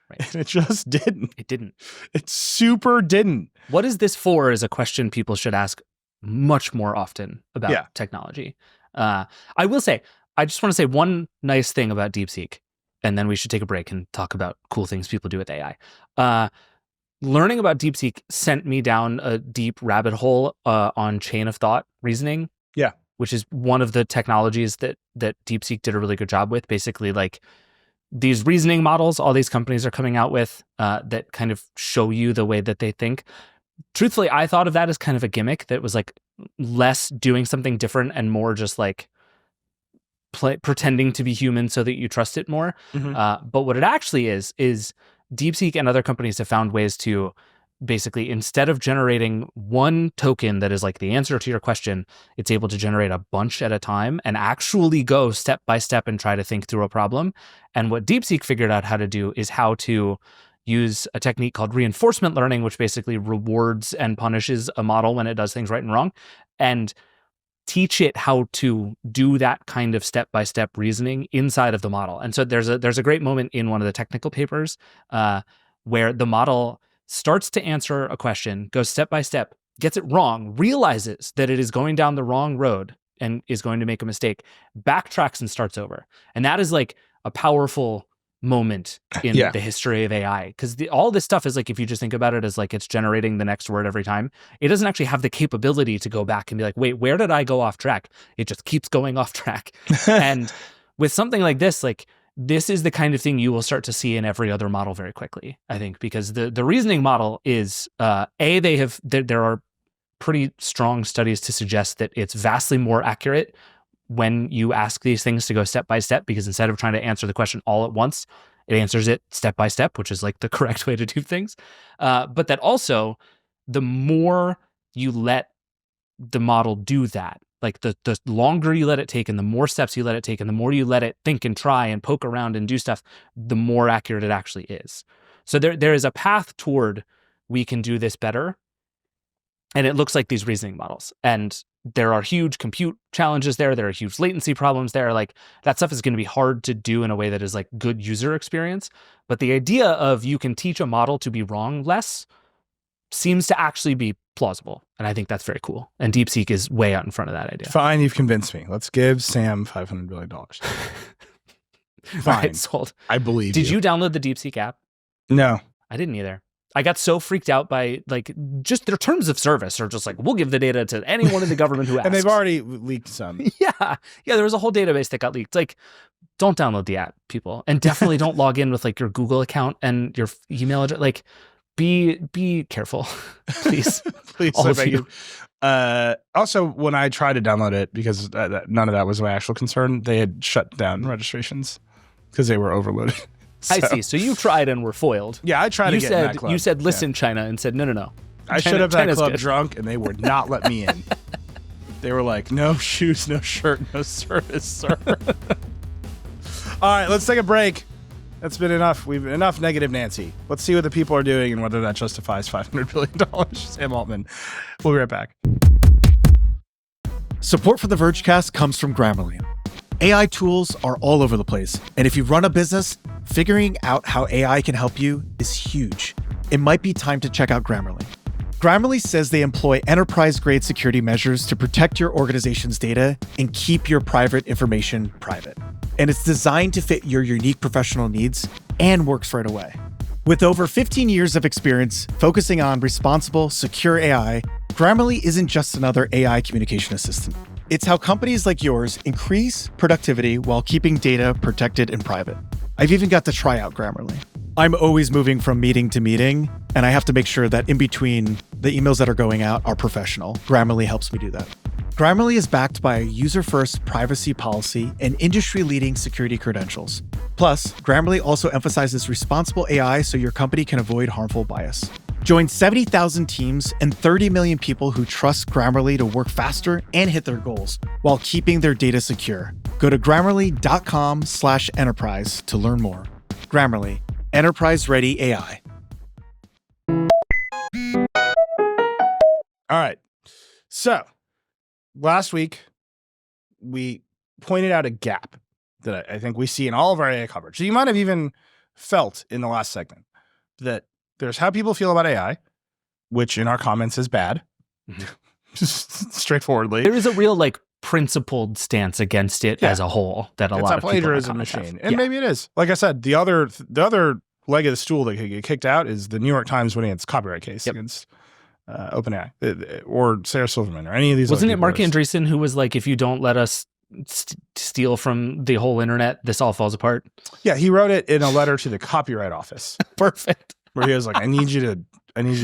Right. And it just didn't. It didn't. It super didn't. What is this for is a question people should ask much more often about technology. I will say, I just want to say one nice thing about DeepSeek, and then we should take a break and talk about cool things people do with AI. Learning about DeepSeek sent me down a deep rabbit hole on chain of thought reasoning. Yeah. Which is one of the technologies that DeepSeek did a really good job with. Basically, like these reasoning models, all these companies are coming out with that kind of show you the way that they think. Truthfully, I thought of that as kind of a gimmick that was like less doing something different and more just like pretending to be human so that you trust it more. Mm-hmm. But what it actually is DeepSeek and other companies have found ways to basically, instead of generating one token that is like the answer to your question, it's able to generate a bunch at a time and actually go step by step and try to think through a problem. And what DeepSeek figured out how to do is how to use a technique called reinforcement learning, which basically rewards and punishes a model when it does things right and wrong, and teach it how to do that kind of step-by-step reasoning inside of the model. And so there's a great moment in one of the technical papers where the model starts to answer a question, goes step by step, gets it wrong, realizes that it is going down the wrong road and is going to make a mistake, backtracks and starts over. And that is like a powerful moment in the history of AI, because all this stuff is like, if you just think about it as like it's generating the next word every time, it doesn't actually have the capability to go back and be like, wait, where did I go off track? It just keeps going off track. And with something like this, like this is the kind of thing you will start to see in every other model very quickly, I think, because the reasoning model is there are pretty strong studies to suggest that it's vastly more accurate when you ask these things to go step by step, because instead of trying to answer the question all at once, it answers it step by step, which is like the correct way to do things. But that also, the more you let the model do that, like the longer you let it take and the more steps you let it take and the more you let it think and try and poke around and do stuff, the more accurate it actually is. So there is a path toward we can do this better. And it looks like these reasoning models. And there are huge compute challenges there. There are huge latency problems there. Like that stuff is going to be hard to do in a way that is like good user experience. But the idea of you can teach a model to be wrong less seems to actually be plausible. And I think that's very cool. And DeepSeek is way out in front of that idea. Fine, you've convinced me. Let's give Sam $500 billion. Fine. Right, sold. I believe Did you download the DeepSeek app? No. I didn't either. I got so freaked out by like just their terms of service are just like, we'll give the data to anyone in the government who asks. And they've already leaked some. Yeah. There was a whole database that got leaked. Like, don't download the app, people. And definitely don't log in with like your Google account and your email address. Like, be careful, please. Please, all of you. Also, when I tried to download it, because none of that was my actual concern, they had shut down registrations because they were overloaded. So. I see. So you tried and were foiled. Yeah, I tried to get in that club. You said, listen, China, and said, no. I should have that club drunk, and they would not let me in. They were like, no shoes, no shirt, no service, sir. All right, let's take a break. That's been enough. We've enough negative Nancy. Let's see what the people are doing and whether that justifies $500 billion. Sam Altman. We'll be right back. Support for the Vergecast comes from Grammarly. AI tools are all over the place, and if you run a business, figuring out how AI can help you is huge. It might be time to check out Grammarly. Grammarly says they employ enterprise-grade security measures to protect your organization's data and keep your private information private. And it's designed to fit your unique professional needs and works right away. With over 15 years of experience focusing on responsible, secure AI, Grammarly isn't just another AI communication assistant. It's how companies like yours increase productivity while keeping data protected and private. I've even got to try out Grammarly. I'm always moving from meeting to meeting, and I have to make sure that in between the emails that are going out are professional. Grammarly helps me do that. Grammarly is backed by a user-first privacy policy and industry-leading security credentials. Plus, Grammarly also emphasizes responsible AI so your company can avoid harmful bias. Join 70,000 teams and 30 million people who trust Grammarly to work faster and hit their goals while keeping their data secure. Go to grammarly.com/enterprise to learn more. Grammarly, enterprise-ready AI. All right. So last week, we pointed out a gap that I think we see in all of our AI coverage. So you might have even felt in the last segment that there's how people feel about AI, which in our comments is bad, straightforwardly. There is a real principled stance against it as a whole that a lot of people plagiarism machine, and maybe it is. Like I said, the other leg of the stool that could get kicked out is the New York Times winning its copyright case against OpenAI or Sarah Silverman or any of these. Wasn't it Mark Andreessen who was like, if you don't let us steal from the whole internet, this all falls apart? Yeah, he wrote it in a letter to the Copyright Office. Perfect. Where he was like, I need you to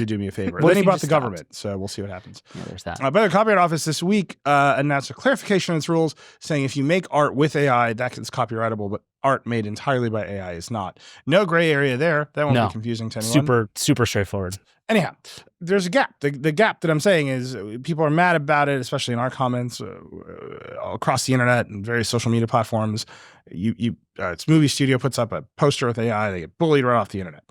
do me a favor. Then he brought the government, so we'll see what happens. Yeah, there's that. But the Copyright Office this week announced a clarification of its rules, saying if you make art with AI, that is copyrightable, but art made entirely by AI is not. No gray area there. That won't be confusing to anyone. Super straightforward. Anyhow, there's a gap. The gap that I'm saying is people are mad about it, especially in our comments across the internet and various social media platforms. Its movie studio puts up a poster with AI, they get bullied right off the internet.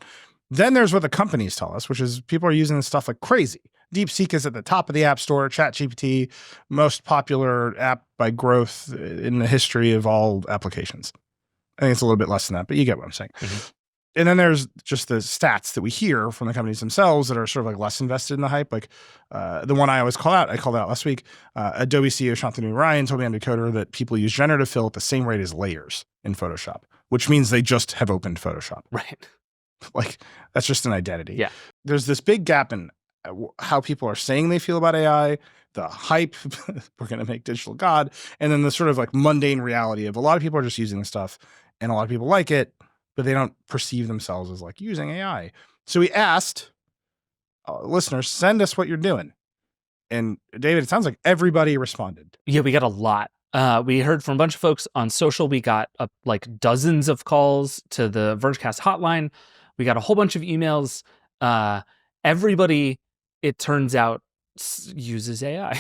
Then there's what the companies tell us, which is people are using this stuff like crazy. DeepSeek is at the top of the App Store. ChatGPT, most popular app by growth in the history of all applications. I think it's a little bit less than that, but you get what I'm saying. Mm-hmm. And then there's just the stats that we hear from the companies themselves that are sort of less invested in the hype. The one I always call out, I called out last week. Adobe CEO Shantanu Ryan told me on Decoder that people use generative fill at the same rate as layers in Photoshop, which means they just have opened Photoshop. Right. That's just an identity. Yeah. There's this big gap in how people are saying they feel about AI, the hype, we're going to make digital God, and then the sort of mundane reality of a lot of people are just using this stuff and a lot of people like it, but they don't perceive themselves as using AI. So we asked listeners, send us what you're doing. And David, it sounds like everybody responded. Yeah, we got a lot. We heard from a bunch of folks on social. We got dozens of calls to the Vergecast hotline. We got a whole bunch of emails. Everybody, it turns out, uses AI.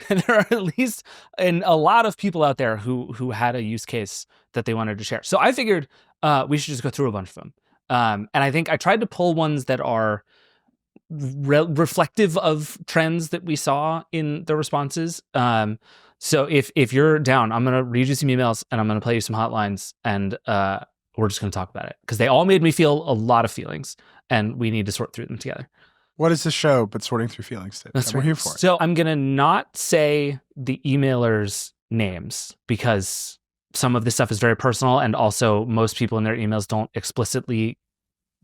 And there are at least a lot of people out there who had a use case that they wanted to share. So I figured we should just go through a bunch of them. And I think I tried to pull ones that are reflective of trends that we saw in the responses. So if you're down, I'm going to read you some emails and I'm going to play you some hotlines, and we're just going to talk about it because they all made me feel a lot of feelings and we need to sort through them together. What is this show but sorting through feelings? That's right. We're here for it. So I'm going to not say the emailers' names because some of this stuff is very personal, and also most people in their emails don't explicitly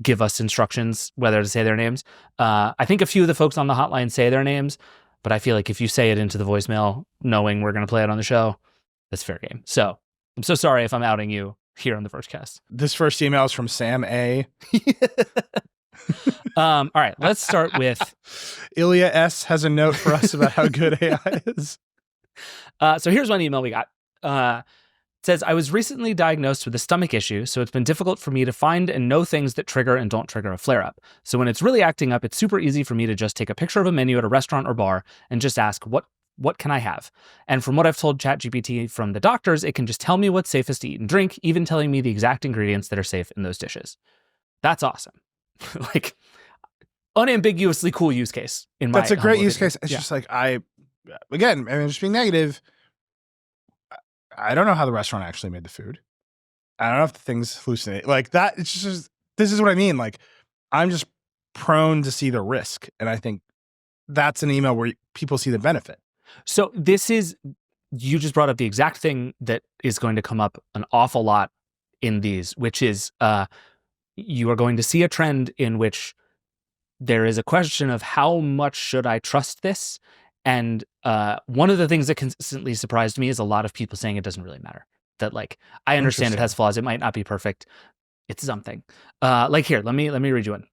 give us instructions whether to say their names. I think a few of the folks on the hotline say their names, but I feel like if you say it into the voicemail knowing we're going to play it on the show, that's fair game. So I'm so sorry if I'm outing you here on the Vergecast. This first email is from Sam A. All right, let's start with Ilya S. has a note for us about how good AI is. So here's one email we got. It says, I was recently diagnosed with a stomach issue, so it's been difficult for me to find and know things that trigger and don't trigger a flare-up. So when it's really acting up, it's super easy for me to just take a picture of a menu at a restaurant or bar and just ask, what can I have? And from what I've told ChatGPT from the doctors, it can just tell me what's safest to eat and drink, even telling me the exact ingredients that are safe in those dishes. That's awesome. Unambiguously cool use case. That's a great use case. It's just just being negative. I don't know how the restaurant actually made the food. I don't know if the things hallucinate like that. It's just, this is what I mean. I'm just prone to see the risk. And I think that's an email where people see the benefit. So you just brought up the exact thing that is going to come up an awful lot in these, which is you are going to see a trend in which there is a question of how much should I trust this? And One of the things that consistently surprised me is a lot of people saying it doesn't really matter. That like, I understand it has flaws. It might not be perfect. It's something. Like here, let me read you one.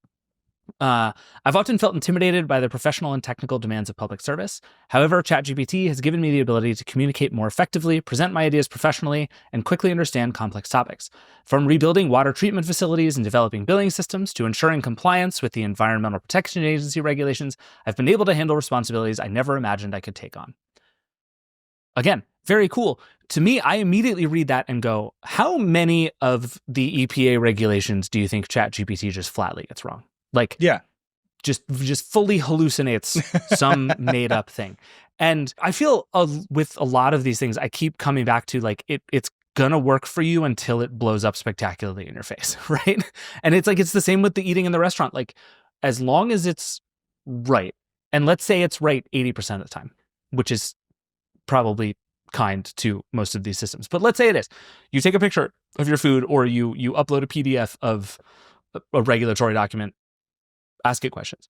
I've often felt intimidated by the professional and technical demands of public service. However, ChatGPT has given me the ability to communicate more effectively, present my ideas professionally, and quickly understand complex topics. From rebuilding water treatment facilities and developing billing systems to ensuring compliance with the Environmental Protection Agency regulations, I've been able to handle responsibilities I never imagined I could take on. Again, very cool. To me, I immediately read that and go, how many of the EPA regulations do you think ChatGPT just flatly gets wrong? Like, yeah, just fully hallucinates some made up thing. And I feel with a lot of these things, I keep coming back to like, it's gonna work for you until it blows up spectacularly in your face, right? And it's like, it's the same with the eating in the restaurant. Like, as long as it's right, and let's say it's right 80% of the time, which is probably kind to most of these systems. But let's say it is. You take a picture of your food, or you upload a PDF of a regulatory document, ask it questions.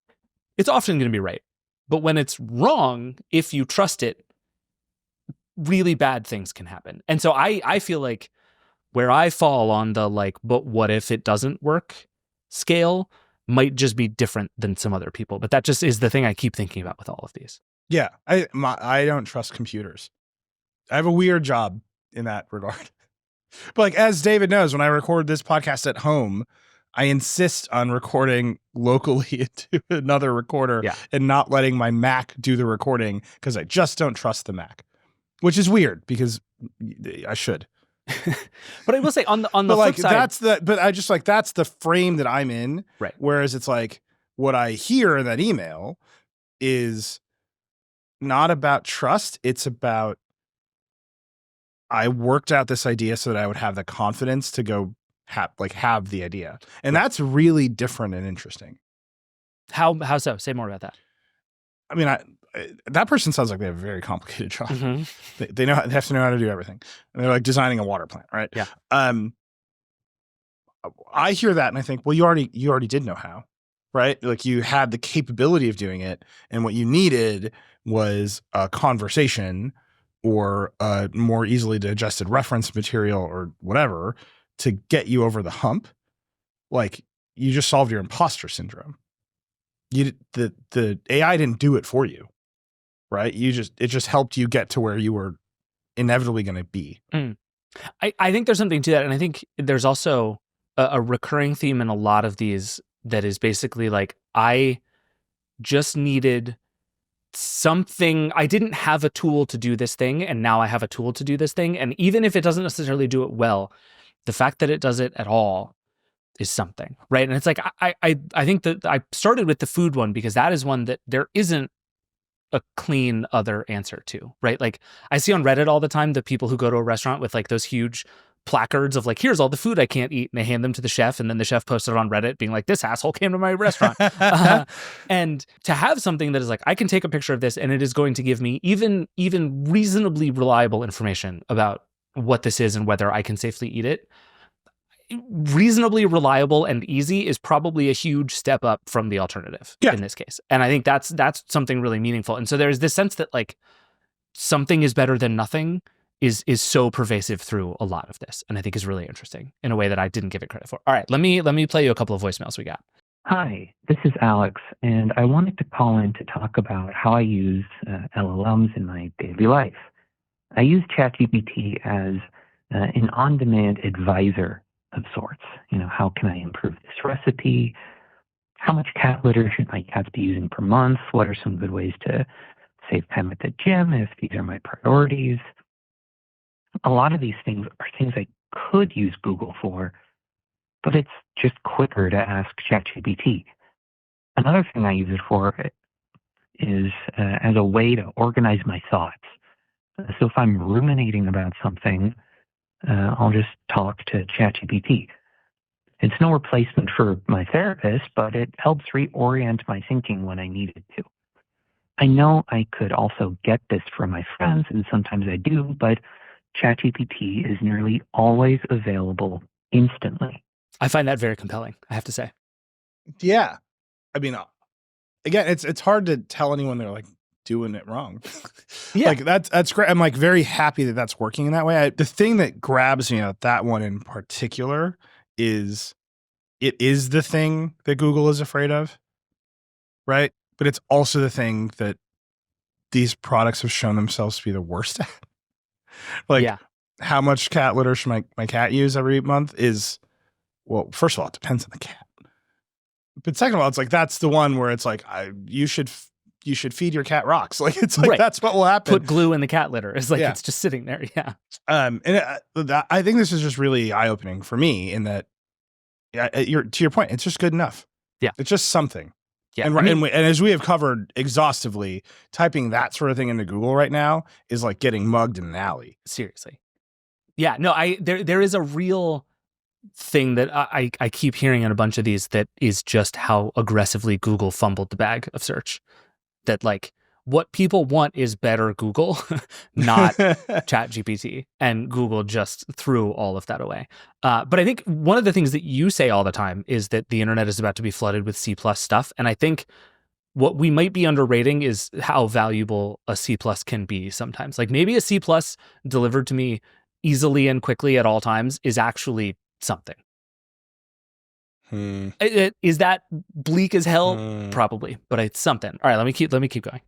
It's often going to be right. But when it's wrong, if you trust it, really bad things can happen. And so I feel like where I fall on the like, but what if it doesn't work scale might just be different than some other people. But that just is the thing I keep thinking about with all of these. Yeah. I don't trust computers. I have a weird job in that regard. But like, as David knows, when I record this podcast at home, I insist on recording locally to another recorder and not letting my Mac do the recording because I just don't trust the Mac, which is weird because I should. But I will say on the flip side, that's the frame that I'm in. Right. Whereas it's like what I hear in that email is not about trust. It's about I worked out this idea so that I would have the confidence to go have the idea. And that's really different and interesting. How so? Say more about that. I mean, that person sounds like they have a very complicated job. Mm-hmm. They have to know how to do everything. And they're like designing a water plant, right? Yeah. I hear that and I think, well, you already did know how, right? Like you had the capability of doing it. And what you needed was a conversation or a more easily digested reference material or whatever to get you over the hump. Like you just solved your imposter syndrome. The AI didn't do it for you, right? It just helped you get to where you were inevitably going to be. I think there's something to that. And I think there's also a recurring theme in a lot of these that is basically like, I just needed something. I didn't have a tool to do this thing, and now I have a tool to do this thing. And even if it doesn't necessarily do it well, the fact that it does it at all is something, right? And it's like, I think that I started with the food one because that is one that there isn't a clean other answer to, right? Like I see on Reddit all the time the people who go to a restaurant with like those huge placards of like, here's all the food I can't eat, and they hand them to the chef, and then the chef posted it on Reddit being like, this asshole came to my restaurant. And to have something that is like, I can take a picture of this and it is going to give me even reasonably reliable information about what this is and whether I can safely eat it. Reasonably reliable and easy is probably a huge step up from the alternative in this case. And I think that's something really meaningful. And so there's this sense that like something is better than nothing is so pervasive through a lot of this. And I think is really interesting in a way that I didn't give it credit for. All right, let me play you a couple of voicemails we got. Hi, this is Alex, and I wanted to call in to talk about how I use LLMs in my daily life. I use ChatGPT as an on-demand advisor of sorts. You know, how can I improve this recipe? How much cat litter should my cats be using per month? What are some good ways to save time at the gym if these are my priorities? A lot of these things are things I could use Google for, but it's just quicker to ask ChatGPT. Another thing I use it for is as a way to organize my thoughts. So if I'm ruminating about something, I'll just talk to ChatGPT. It's no replacement for my therapist, but it helps reorient my thinking when I need it to. I know I could also get this from my friends, and sometimes I do, but ChatGPT is nearly always available instantly. I find that very compelling, I have to say. Yeah. I mean, again, it's hard to tell anyone they're like doing it wrong. Yeah. Like that's great. I'm like very happy that that's working in that way. The thing that grabs me about that one in particular is it is the thing that Google is afraid of, right? But it's also the thing that these products have shown themselves to be the worst at. Like how much cat litter should my cat use every month is, well, first of all, it depends on the cat. But second of all, it's like that's the one where it's like you should feed your cat rocks. Like it's like that's what will happen. Put glue in the cat litter. It's like it's just sitting there. Yeah. And I think this is just really eye opening for me in that, to your point, it's just good enough. Yeah, it's just something. Yeah, and as we have covered exhaustively, typing that sort of thing into Google right now is like getting mugged in an alley. Seriously. Yeah. No. There is a real thing that I keep hearing in a bunch of these that is just how aggressively Google fumbled the bag of search. That like what people want is better Google, not ChatGPT, and Google just threw all of that away. But I think one of the things that you say all the time is that the internet is about to be flooded with C+ stuff, and I think what we might be underrating is how valuable a C+ can be sometimes. Like maybe a C+ delivered to me easily and quickly at all times is actually something. Is that bleak as hell? Probably, but it's something. All right, let me keep going.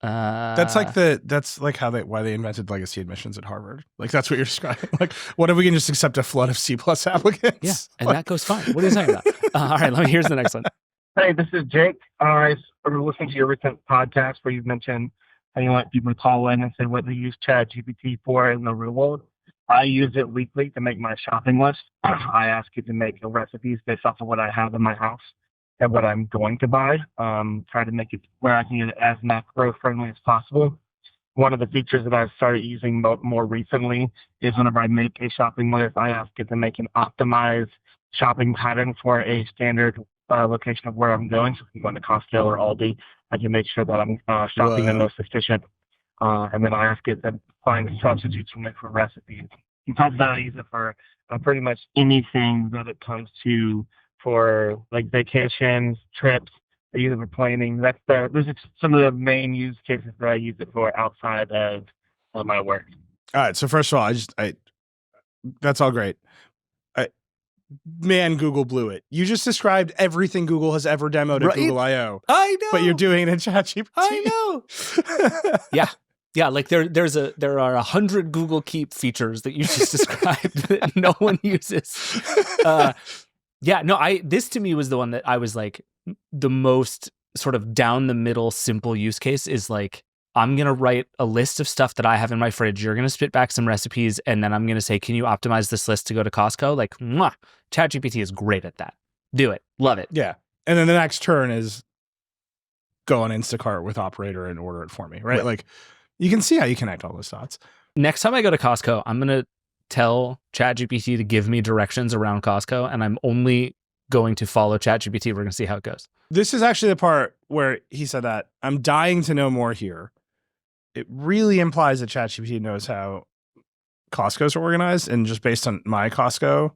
That's like why they invented legacy admissions at Harvard. Like that's what you're describing. Like, what if we can just accept a flood of C+ applicants? Yeah, and that goes fine. What are you talking about? All right, here's the next one. Hey, this is Jake. I was listening to your recent podcast where you mentioned how you want people to call in and say what they use ChatGPT for in the real world. I use it weekly to make my shopping list. I ask it to make recipes based off of what I have in my house and what I'm going to buy. Try to make it where I can get it as macro-friendly as possible. One of the features that I've started using more recently is whenever I make a shopping list, I ask it to make an optimized shopping pattern for a standard location of where I'm going. So if I'm going to Costco or Aldi, I can make sure that I'm shopping the most efficient. And then I ask it to find substitutes for me for recipes. On top of that, I use it for pretty much anything that it comes to for like vacations, trips. I use it for planning. Those are some of the main use cases that I use it for outside of my work. All right. So first of all, that's all great. Man, Google blew it. You just described everything Google has ever demoed at Google I/O. I know, but you're doing it in ChatGPT. I know. Yeah. Like there are 100 Google Keep features that you just described that no one uses. This to me was the one that I was like the most sort of down the middle simple use case is like, I'm going to write a list of stuff that I have in my fridge. You're going to spit back some recipes. And then I'm going to say, can you optimize this list to go to Costco? Like, ChatGPT is great at that. Do it. Love it. Yeah. And then the next turn is go on Instacart with Operator and order it for me. Right. Like you can see how you connect all those dots. Next time I go to Costco, I'm going to tell ChatGPT to give me directions around Costco. And I'm only going to follow ChatGPT. We're going to see how it goes. This is actually the part where he said that I'm dying to know more here. It really implies that ChatGPT knows how Costco's are organized, and just based on my Costco,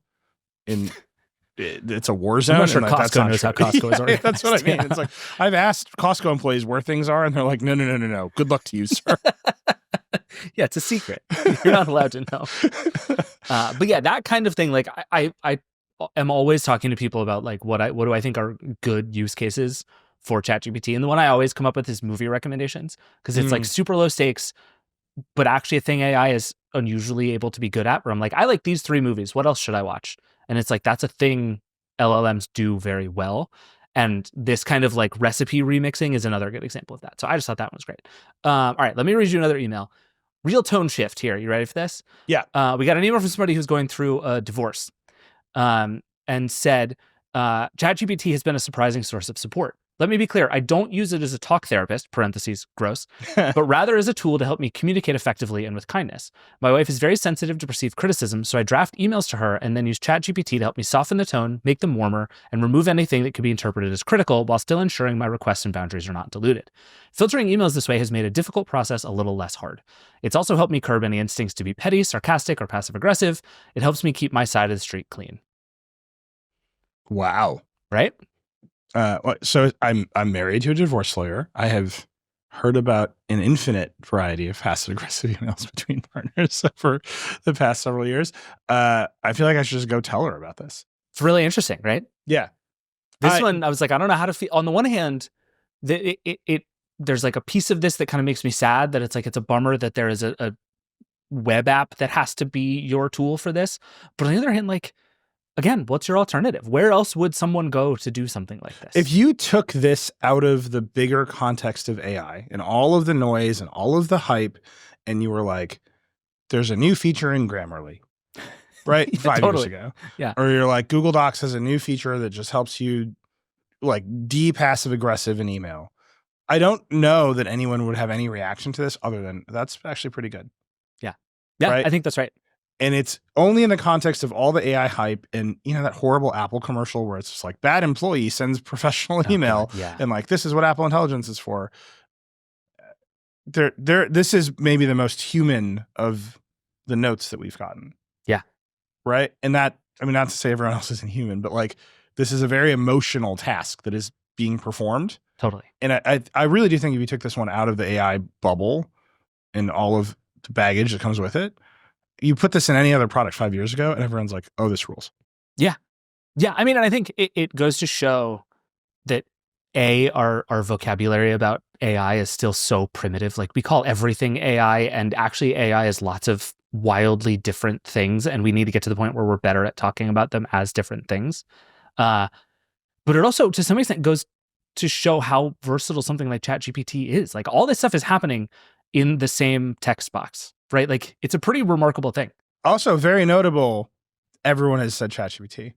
it's a war zone. I'm not sure and Costco knows how Costco is organized. That's what I mean. It's like I've asked Costco employees where things are, and they're like, no. Good luck to you, sir. Yeah, it's a secret. You're not allowed to know. But yeah, that kind of thing. Like I am always talking to people about like what do I think are good use cases for ChatGPT, and the one I always come up with is movie recommendations because it's like super low stakes, but actually a thing AI is unusually able to be good at. Where I'm like, I like these 3 movies. What else should I watch? And it's like that's a thing LLMs do very well, and this kind of like recipe remixing is another good example of that. So I just thought that one was great. All right, let me read you another email. Real tone shift here. You ready for this? Yeah. We got an email from somebody who's going through a divorce, and said, ChatGPT has been a surprising source of support. Let me be clear, I don't use it as a talk therapist, parentheses, gross, but rather as a tool to help me communicate effectively and with kindness. My wife is very sensitive to perceived criticism, so I draft emails to her and then use ChatGPT to help me soften the tone, make them warmer, and remove anything that could be interpreted as critical while still ensuring my requests and boundaries are not diluted. Filtering emails this way has made a difficult process a little less hard. It's also helped me curb any instincts to be petty, sarcastic, or passive-aggressive. It helps me keep my side of the street clean. Wow. Right? So I'm married to a divorce lawyer. I have heard about an infinite variety of passive aggressive emails between partners over the past several years. I feel like I should just go tell her about this. It's really interesting, right? Yeah. This one, I was like, I don't know how to feel. On the one hand, there's like a piece of this that kind of makes me sad that it's like, it's a bummer that there is a web app that has to be your tool for this. But on the other hand, like, again, what's your alternative? Where else would someone go to do something like this? If you took this out of the bigger context of AI and all of the noise and all of the hype, and you were like, there's a new feature in Grammarly, right? Yeah, 5 totally. years ago. Yeah. Or you're like, Google Docs has a new feature that just helps you like de-passive aggressive in email. I don't know that anyone would have any reaction to this other than that's actually pretty good. Yeah, right? I think that's right. And it's only in the context of all the AI hype and, you know, that horrible Apple commercial where it's just like bad employee sends professional email and like, this is what Apple Intelligence is for. This is maybe the most human of the notes that we've gotten. Yeah. Right. And that, I mean, not to say everyone else isn't human, but like, this is a very emotional task that is being performed. Totally. And I really do think if you took this one out of the AI bubble and all of the baggage that comes with it, you put this in any other product 5 years ago and everyone's like, oh, this rules. Yeah. Yeah. I mean, and I think it goes to show that our vocabulary about AI is still so primitive. Like we call everything AI, and actually AI is lots of wildly different things. And we need to get to the point where we're better at talking about them as different things. But it also, to some extent, goes to show how versatile something like ChatGPT is. Like all this stuff is happening in the same text box, right? Like it's a pretty remarkable thing. Also very notable, everyone has said ChatGPT.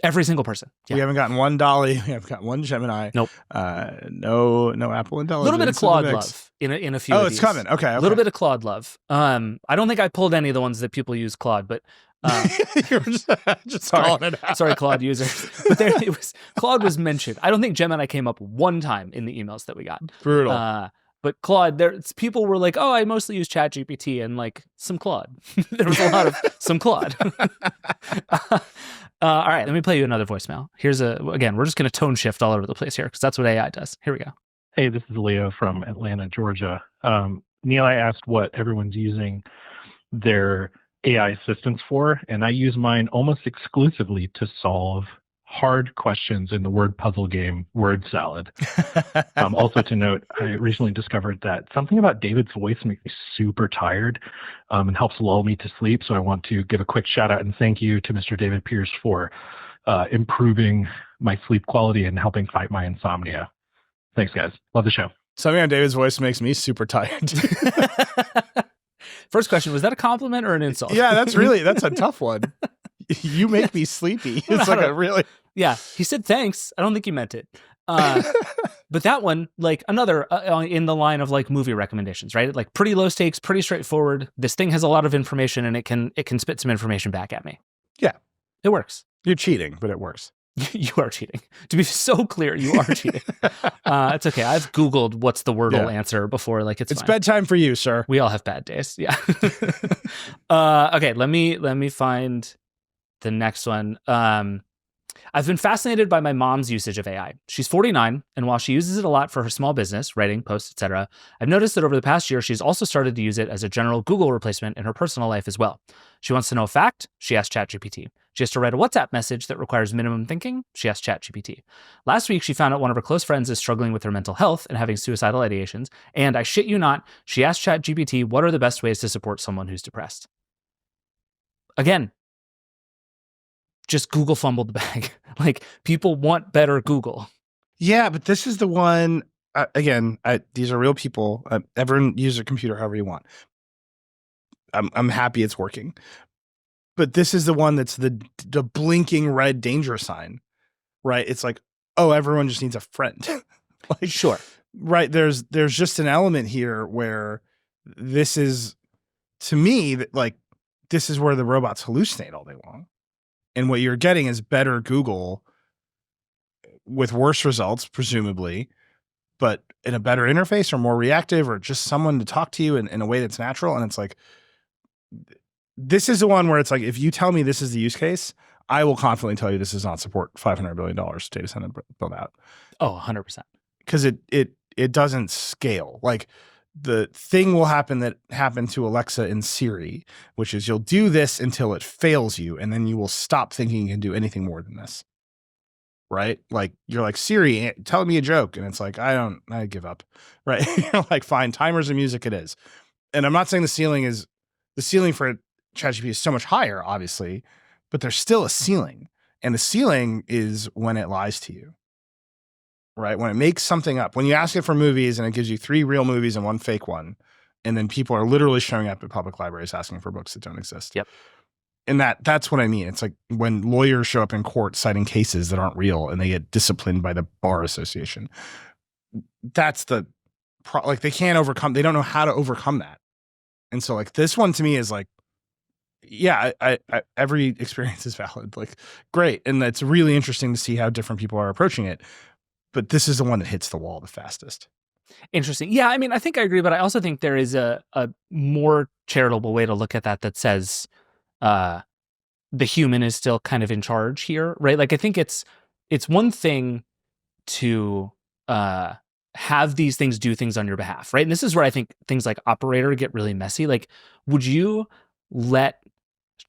Every single person. Yeah. We haven't gotten one Dolly. We haven't got one Gemini. Nope. No Apple Intelligence. A little bit of Claude love in a few Oh, of it's these. coming. Okay. A little bit of Claude love. I don't think I pulled any of the ones that people use Claude, but You're just calling it out. sorry, Claude users. But there it was. Claude was mentioned. I don't think Gemini came up one time in the emails that we got. Brutal. But Claude, people were like, "Oh, I mostly use ChatGPT and like some Claude." There was a lot of some Claude. All right, let me play you another voicemail. Again, we're just going to tone shift all over the place here because that's what AI does. Here we go. Hey, this is Leo from Atlanta, Georgia. Nilay asked what everyone's using their AI assistants for, and I use mine almost exclusively to solve hard questions in the word puzzle game Word Salad. Also to note, I recently discovered that something about David's voice makes me super tired and helps lull me to sleep. So I want to give a quick shout out and thank you to Mr. David Pierce for improving my sleep quality and helping fight my insomnia. Thanks, guys. Love the show. Something on David's voice makes me super tired. First question, was that a compliment or an insult? Yeah, that's a tough one. You make me sleepy. It's like a really... Yeah, he said thanks. I don't think he meant it. But that one, like another in the line of like movie recommendations, right? Like pretty low stakes, pretty straightforward. This thing has a lot of information and it can spit some information back at me. Yeah. It works. You're cheating, but it works. You are cheating. To be so clear, you are cheating. It's okay. I've Googled what's the Wordle answer before. Like it's fine. Bedtime for you, sir. We all have bad days. Yeah. Okay. Let me find the next one. I've been fascinated by my mom's usage of AI. She's 49, and while she uses it a lot for her small business, writing, posts, etc., I've noticed that over the past year, she's also started to use it as a general Google replacement in her personal life as well. She wants to know a fact? She asks ChatGPT. She has to write a WhatsApp message that requires minimum thinking? She asks ChatGPT. Last week, she found out one of her close friends is struggling with her mental health and having suicidal ideations, and I shit you not, she asked ChatGPT what are the best ways to support someone who's depressed. Again, just Google fumbled the bag. Like, people want better Google. Yeah, but this is the one, these are real people. Everyone use a computer however you want. I'm happy it's working. But this is the one that's the blinking red danger sign, right? It's like, oh, everyone just needs a friend. Like, sure. Right, there's just an element here where this is, to me, like, this is where the robots hallucinate all day long. And what you're getting is better Google with worse results, presumably, but in a better interface or more reactive or just someone to talk to you in a way that's natural. And it's like, this is the one where it's like, if you tell me this is the use case, I will confidently tell you this does not support $500 billion data center build out. Oh, 100%. Because it it doesn't scale. Like the thing will happen that happened to Alexa and Siri, which is you'll do this until it fails you, and then you will stop thinking you can do anything more than this. Right? Like you're like, Siri, tell me a joke. And it's like, I give up. Right? You're like, fine, timers and music it is. And I'm not saying the ceiling for ChatGPT is so much higher, obviously, but there's still a ceiling. And the ceiling is when it lies to you. Right? When it makes something up. When you ask it for movies and it gives you 3 real movies and 1 fake one, and then people are literally showing up at public libraries asking for books that don't exist. Yep. And that's what I mean. It's like when lawyers show up in court citing cases that aren't real and they get disciplined by the bar association. That's like they can't overcome. They don't know how to overcome that. And so like this one to me is like, yeah, I every experience is valid. Like great. And it's really interesting to see how different people are approaching it. But this is the one that hits the wall the fastest. Interesting. Yeah, I mean, I think I agree, but I also think there is a more charitable way to look at that says, the human is still kind of in charge here, right? Like I think it's one thing to have these things do things on your behalf, right? And this is where I think things like operator get really messy. Like, would you let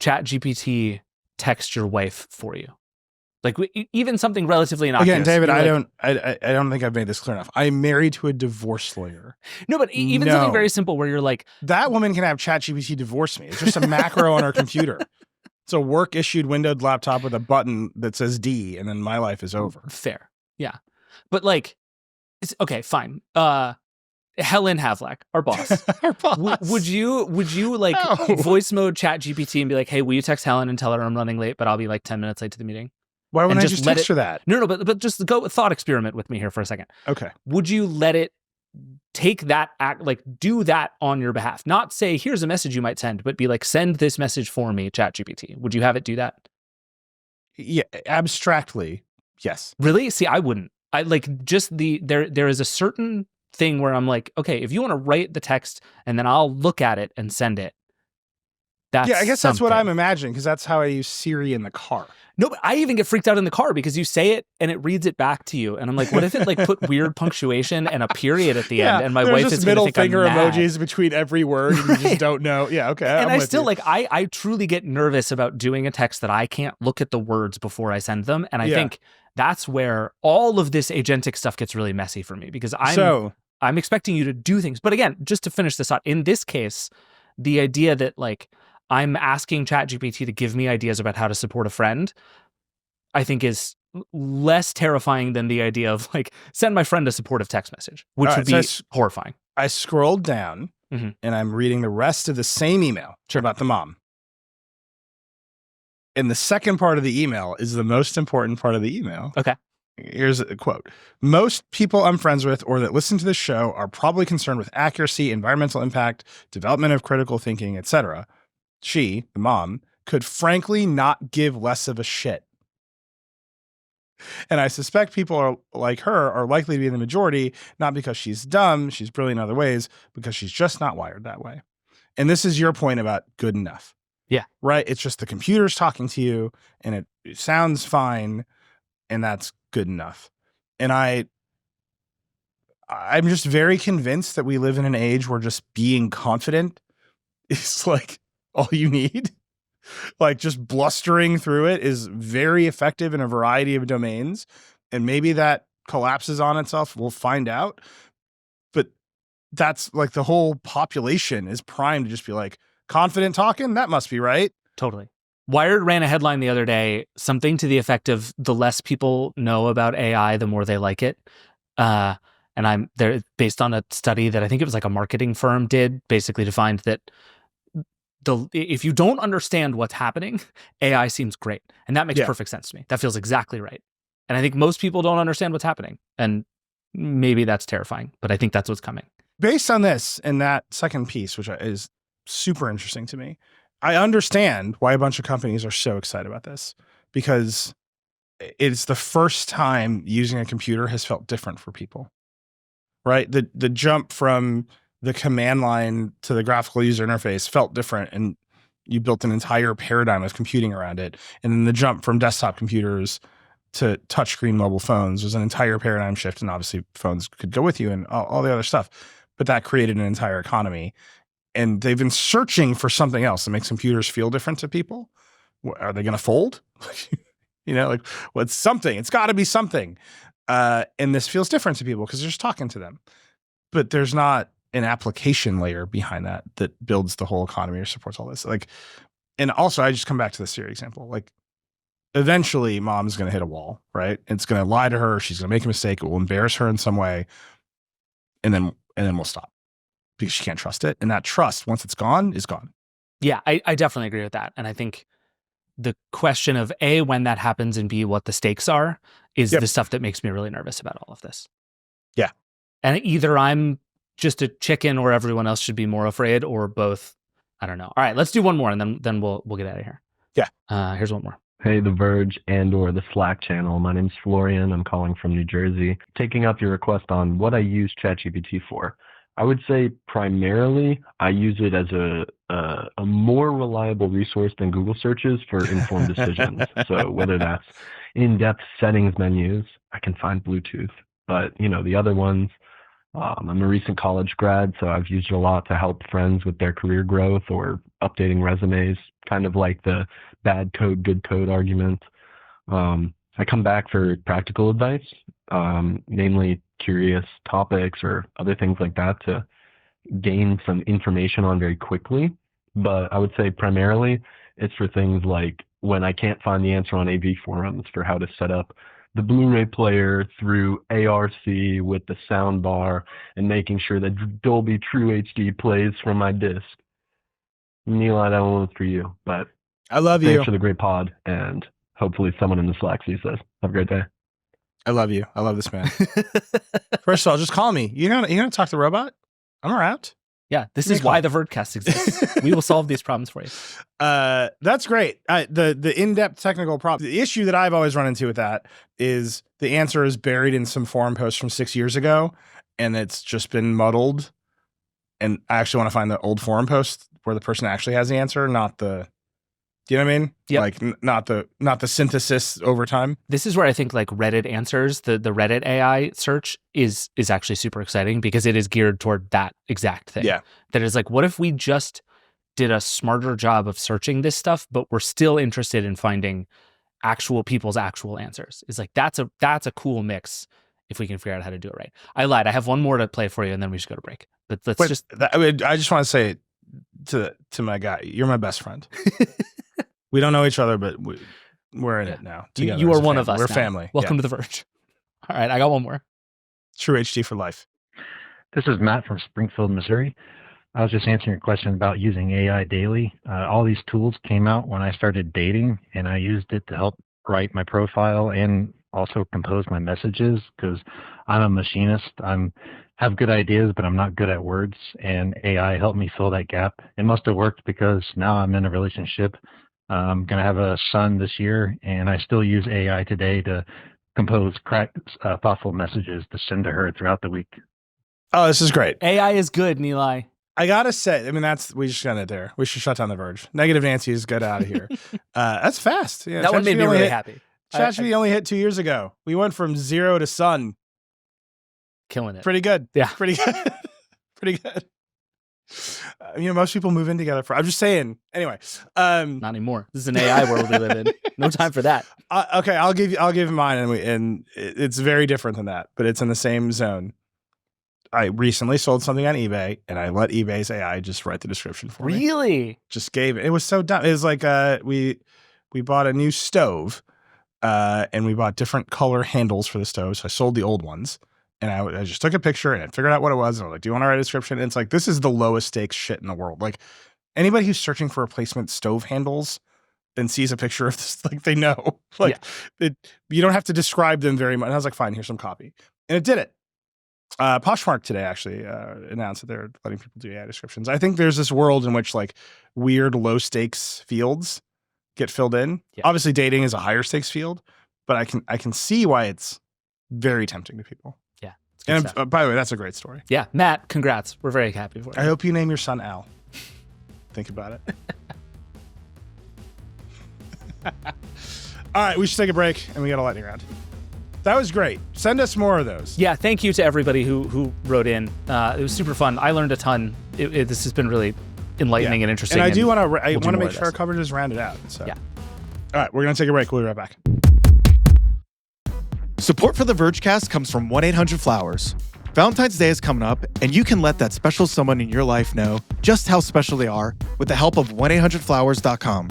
ChatGPT text your wife for you? Like even something relatively innocuous. Again, David, I don't think I've made this clear enough. I'm married to a divorce lawyer. No, but even something very simple where you're like, that woman can have ChatGPT divorce me. It's just a macro on her computer. It's a work issued windowed laptop with a button that says D, and then my life is over. Fair, yeah. But like, okay, fine. Helen Havlack, our boss. Our boss. Would you like voice mode ChatGPT and be like, hey, will you text Helen and tell her I'm running late, but I'll be like 10 minutes late to the meeting? Why wouldn't I just text her that? No, but just go thought experiment with me here for a second. Okay. Would you let it take that act, like do that on your behalf? Not say, here's a message you might send, but be like, send this message for me, ChatGPT. Would you have it do that? Yeah, abstractly, yes. Really? See, I wouldn't. I like just there is a certain thing where I'm like, okay, if you want to write the text and then I'll look at it and send it. That's I guess something. That's what I'm imagining, because that's how I use Siri in the car. No, but I even get freaked out in the car because you say it and it reads it back to you. And I'm like, what if it like put weird punctuation and a period at the end? And my wife is middle think finger I'm mad. emojis between every word. And you just don't know. Yeah, okay. And I still like, I truly get nervous about doing a text that I can't look at the words before I send them. And I think that's where all of this agentic stuff gets really messy for me, because I'm expecting you to do things. But again, just to finish this out, in this case, the idea that like I'm asking ChatGPT to give me ideas about how to support a friend, I think is less terrifying than the idea of like, send my friend a supportive text message, which would be horrifying. I scrolled down and I'm reading the rest of the same email about the mom. And the second part of the email is the most important part of the email. Okay. Here's a quote. Most people I'm friends with or that listen to this show are probably concerned with accuracy, environmental impact, development of critical thinking, etc. She, the mom, could frankly not give less of a shit. And I suspect people like her are likely to be in the majority, not because she's dumb, she's brilliant in other ways, because she's just not wired that way. And this is your point about good enough. Yeah. Right? It's just the computer's talking to you and it sounds fine, and that's good enough. And I'm just very convinced that we live in an age where just being confident is like all you need. Like just blustering through it is very effective in a variety of domains. And maybe that collapses on itself. We'll find out. But that's like the whole population is primed to just be like, confident talking? That must be right. Totally. Wired ran a headline the other day, something to the effect of the less people know about AI, the more they like it. And I'm there based on a study that I think it was like a marketing firm did, basically to find that if you don't understand what's happening, AI seems great. And that makes perfect sense to me. That feels exactly right. And I think most people don't understand what's happening. And maybe that's terrifying, but I think that's what's coming. Based on this and that second piece, which is super interesting to me, I understand why a bunch of companies are so excited about this, because it's the first time using a computer has felt different for people, right? The jump from the command line to the graphical user interface felt different, and you built an entire paradigm of computing around it. And then the jump from desktop computers to touchscreen mobile phones was an entire paradigm shift, and obviously phones could go with you and all the other stuff. But that created an entire economy, and they've been searching for something else that makes computers feel different to people. Are they going to fold? Like what's something? It's got to be something. And this feels different to people because they're just talking to them. But there's not an application layer behind that builds the whole economy or supports all this. Like, and also I just come back to the Siri example. Like, eventually mom's going to hit a wall, right? It's going to lie to her. She's going to make a mistake. It will embarrass her in some way. And then we'll stop because she can't trust it. And that trust, once it's gone, is gone. Yeah, I definitely agree with that. And I think the question of A, when that happens, and B, what the stakes are, is the stuff that makes me really nervous about all of this. Yeah. And either I'm just a chicken or everyone else should be more afraid, or both. I don't know. All right, let's do one more and then we'll get out of here. Yeah. Here's one more. Hey, the Verge and or the Slack channel. My name's Florian. I'm calling from New Jersey. Taking up your request on what I use ChatGPT for. I would say primarily I use it as a more reliable resource than Google searches for informed decisions. So whether that's in-depth settings menus, I can find Bluetooth. But, the other ones, I'm a recent college grad, so I've used it a lot to help friends with their career growth or updating resumes, kind of like the bad code, good code argument. I come back for practical advice, namely curious topics or other things like that to gain some information on very quickly. But I would say primarily it's for things like when I can't find the answer on AV forums for how to set up the Blu-ray player through ARC with the sound bar and making sure that Dolby True HD plays from my disc. Nilay, that one was for you, but I love you. Thanks for the great pod, and hopefully someone in the Slack sees this. Have a great day. I love you. I love this man. First of all, just call me. You're gonna talk to the robot? I'm around. Yeah, this is why the Vergecast exists. We will solve these problems for you. That's great. The in-depth technical problem. The issue that I've always run into with that is the answer is buried in some forum post from 6 years ago, and it's just been muddled. And I actually want to find the old forum post where the person actually has the answer, not the. Do you know what I mean? Yeah. Like not the synthesis over time. This is where I think like Reddit answers, the Reddit AI search is actually super exciting because it is geared toward that exact thing. Yeah. That is like, what if we just did a smarter job of searching this stuff, but we're still interested in finding actual people's actual answers? It's like, that's a cool mix if we can figure out how to do it right. I lied. I have one more to play for you and then we should go to break. But let's I just want to say to my guy, you're my best friend. We don't know each other, but we're in it now. You are one of us. We're now. family. Welcome to the Verge. All right, I got one more. True HD for life. This is Matt from Springfield, Missouri. I was just answering your question about using AI daily. All these tools came out when I started dating, and I used it to help write my profile and also compose my messages because I'm a machinist. Have good ideas, but I'm not good at words, and AI helped me fill that gap. It must have worked because now I'm in a relationship. I'm going to have a son this year, and I still use AI today to compose thoughtful messages to send to her throughout the week. Oh, this is great. AI is good, Nilay. I got to say, I mean, we just got it there. We should shut down the Verge. Negative Nancy's get out of here. That's fast. Yeah, that one made me really happy. ChatGPT only hit 2 years ago. We went from zero to sun. Killing it. Pretty good. Yeah. Pretty good. Pretty good. Most people move in together I'm just saying. Anyway. Not anymore. This is an AI world we live in. No time for that. Okay, I'll give mine, and it's very different than that, but it's in the same zone. I recently sold something on eBay, and I let eBay's AI just write the description for me. Really? Just gave it. It was so dumb. It was like we bought a new stove, and we bought different color handles for the stove. So I sold the old ones. And I just took a picture and I figured out what it was. And I was like, do you want to write a description? And it's like, this is the lowest stakes shit in the world. Like anybody who's searching for replacement stove handles and sees a picture of this, like they know, like you don't have to describe them very much. And I was like, fine, here's some copy. And it did it. Poshmark today actually announced that they're letting people do AI descriptions. I think there's this world in which like weird low stakes fields get filled in. Yeah. Obviously dating is a higher stakes field, but I can see why it's very tempting to people. And by the way, that's a great story. Yeah, Matt, congrats. We're very happy for you. I hope you name your son Al. Think about it. All right, we should take a break, and we got a lightning round. That was great. Send us more of those. Yeah, thank you to everybody who wrote in. It was super fun. I learned a ton. This has been really enlightening and interesting. And I do want to. I we'll want to make sure our coverage is rounded out. So. Yeah. All right, we're gonna take a break. We'll be right back. Support for the Vergecast comes from 1-800-Flowers. Valentine's Day is coming up, and you can let that special someone in your life know just how special they are with the help of 1-800-Flowers.com.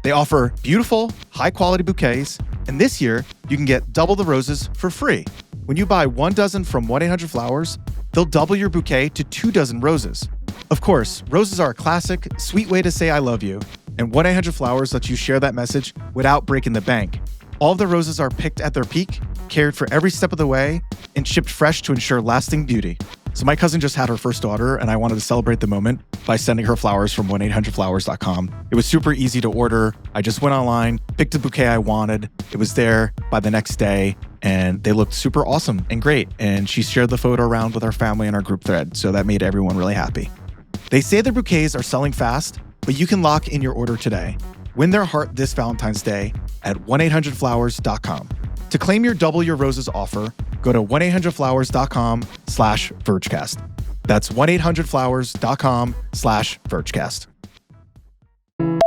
They offer beautiful, high-quality bouquets, and this year, you can get double the roses for free. When you buy 1 dozen from 1-800-Flowers, they'll double your bouquet to 2 dozen roses. Of course, roses are a classic, sweet way to say I love you, and 1-800-Flowers lets you share that message without breaking the bank. All of the roses are picked at their peak, cared for every step of the way, and shipped fresh to ensure lasting beauty. So my cousin just had her first daughter, and I wanted to celebrate the moment by sending her flowers from 1-800-Flowers.com. It was super easy to order. I just went online, picked the bouquet I wanted. It was there by the next day, and they looked super awesome and great. And she shared the photo around with our family in our group thread, so that made everyone really happy. They say their bouquets are selling fast, but you can lock in your order today. Win their heart this Valentine's Day at 1-800-Flowers.com. To claim your double your roses offer, go to 1-800-Flowers.com/Vergecast. That's 1-800-Flowers.com/Vergecast. All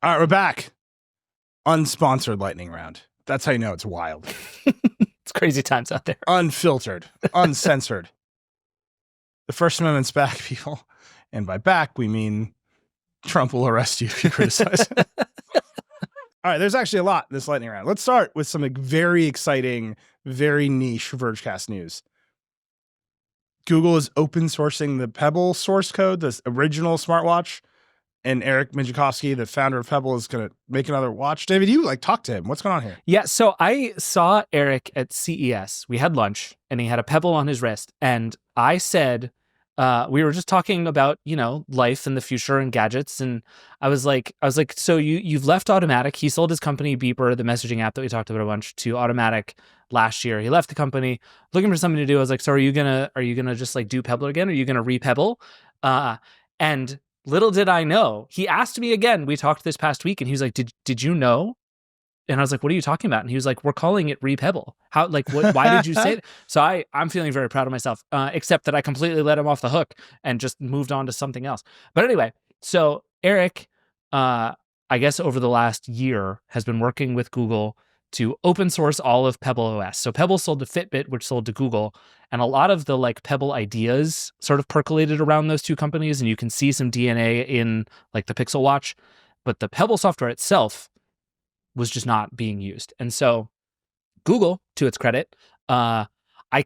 right, we're back. Unsponsored lightning round. That's how you know it's wild. It's crazy times out there. Unfiltered, uncensored. The First Amendment's back, people. And by back, we mean Trump will arrest you if you criticize him. All right, there's actually a lot in this lightning round. Let's start with some very exciting, very niche Vergecast news. Google is open sourcing the Pebble source code, the original smartwatch, and Eric Mijakowski, the founder of Pebble, is going to make another watch. David, you talked to him. What's going on here? Yeah, so I saw Eric at CES. We had lunch, and he had a Pebble on his wrist, and I said, we were just talking about, life and the future and gadgets. And I was like, so you've left Automatic. He sold his company Beeper, the messaging app that we talked about a bunch, to Automatic last year. He left the company looking for something to do. I was like, so are you gonna just do Pebble again? Are you gonna re-Pebble? And little did I know, he asked me again. We talked this past week, and he was like, did you know? And I was like, what are you talking about? And he was like, we're calling it re-Pebble. How, why did you say it? So I'm feeling very proud of myself, except that I completely let him off the hook and just moved on to something else. But anyway, so Eric, I guess over the last year, has been working with Google to open source all of Pebble OS. So Pebble sold to Fitbit, which sold to Google. And a lot of the Pebble ideas sort of percolated around those two companies. And you can see some DNA in the Pixel Watch. But the Pebble software itself was just not being used. And so Google, to its credit, I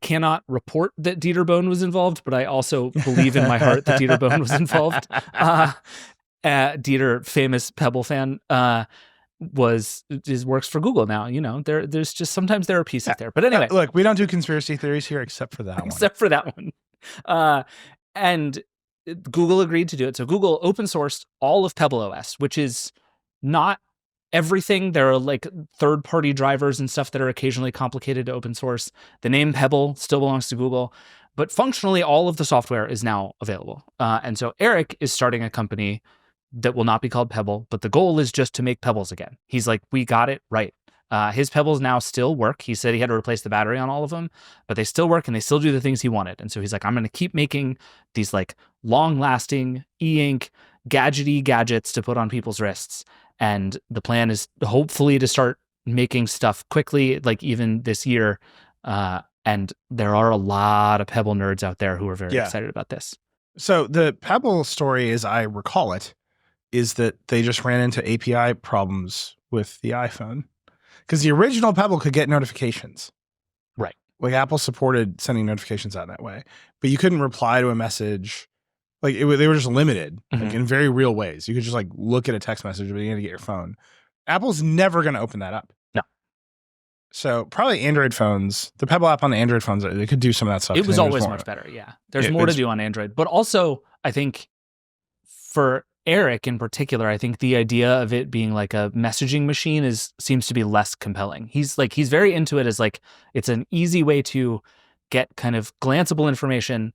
cannot report that Dieter Bohn was involved, but I also believe in my heart that Dieter Bohn was involved. Dieter, famous Pebble fan, works for Google now. There's just sometimes there are pieces there. But anyway. Look, we don't do conspiracy theories here except for that one. Except for that one. And Google agreed to do it. So Google open sourced all of Pebble OS, which is not everything. There are third-party drivers and stuff that are occasionally complicated to open source. The name Pebble still belongs to Google, but functionally all of the software is now available. And so Eric is starting a company that will not be called Pebble, but the goal is just to make Pebbles again. He's like, we got it right. His Pebbles now still work. He said he had to replace the battery on all of them, but they still work and they still do the things he wanted. And so he's like, I'm going to keep making these long-lasting e-ink gadgety gadgets to put on people's wrists. And the plan is hopefully to start making stuff quickly, even this year. And there are a lot of Pebble nerds out there who are very excited about this. So the Pebble story, as I recall it, is that they just ran into API problems with the iPhone. Because the original Pebble could get notifications. Right. Apple supported sending notifications out that way. But you couldn't reply to a message. They were just limited, in very real ways. You could just look at a text message, but you had to get your phone. Apple's never going to open that up. No. So probably Android phones, the Pebble app on the Android phones, they could do some of that stuff. It was always much better. Yeah. There's more to do on Android. But also, I think for Eric in particular, I think the idea of it being a messaging machine seems to be less compelling. He's very into it as it's an easy way to get kind of glanceable information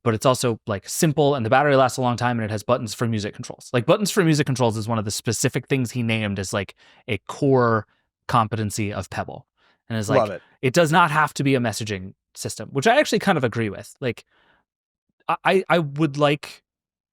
but it's also like simple and the battery lasts a long time and it has buttons for music controls. Like buttons for music controls is one of the specific things he named as like a core competency of Pebble. And is Love like, it. it does not have to be a messaging system, which I actually kind of agree with. Like I would like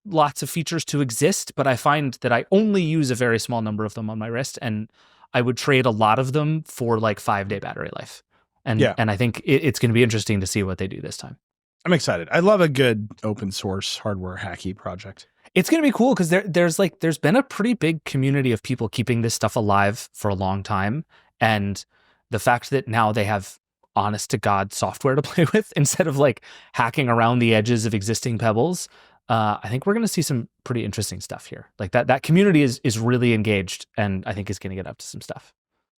lots of features to exist, but I find that I only use a very small number of them on my wrist, and I would trade a lot of them for like 5-day battery life. And I think it's going to be interesting to see what they do this time. I'm excited. I love a good open source hardware hacky project. It's going to be cool because there's been a pretty big community of people keeping this stuff alive for a long time. And the fact that now they have honest to God software to play with instead of like hacking around the edges of existing Pebbles, I think we're going to see some pretty interesting stuff here. Like that community is really engaged, and I think is going to get up to some stuff.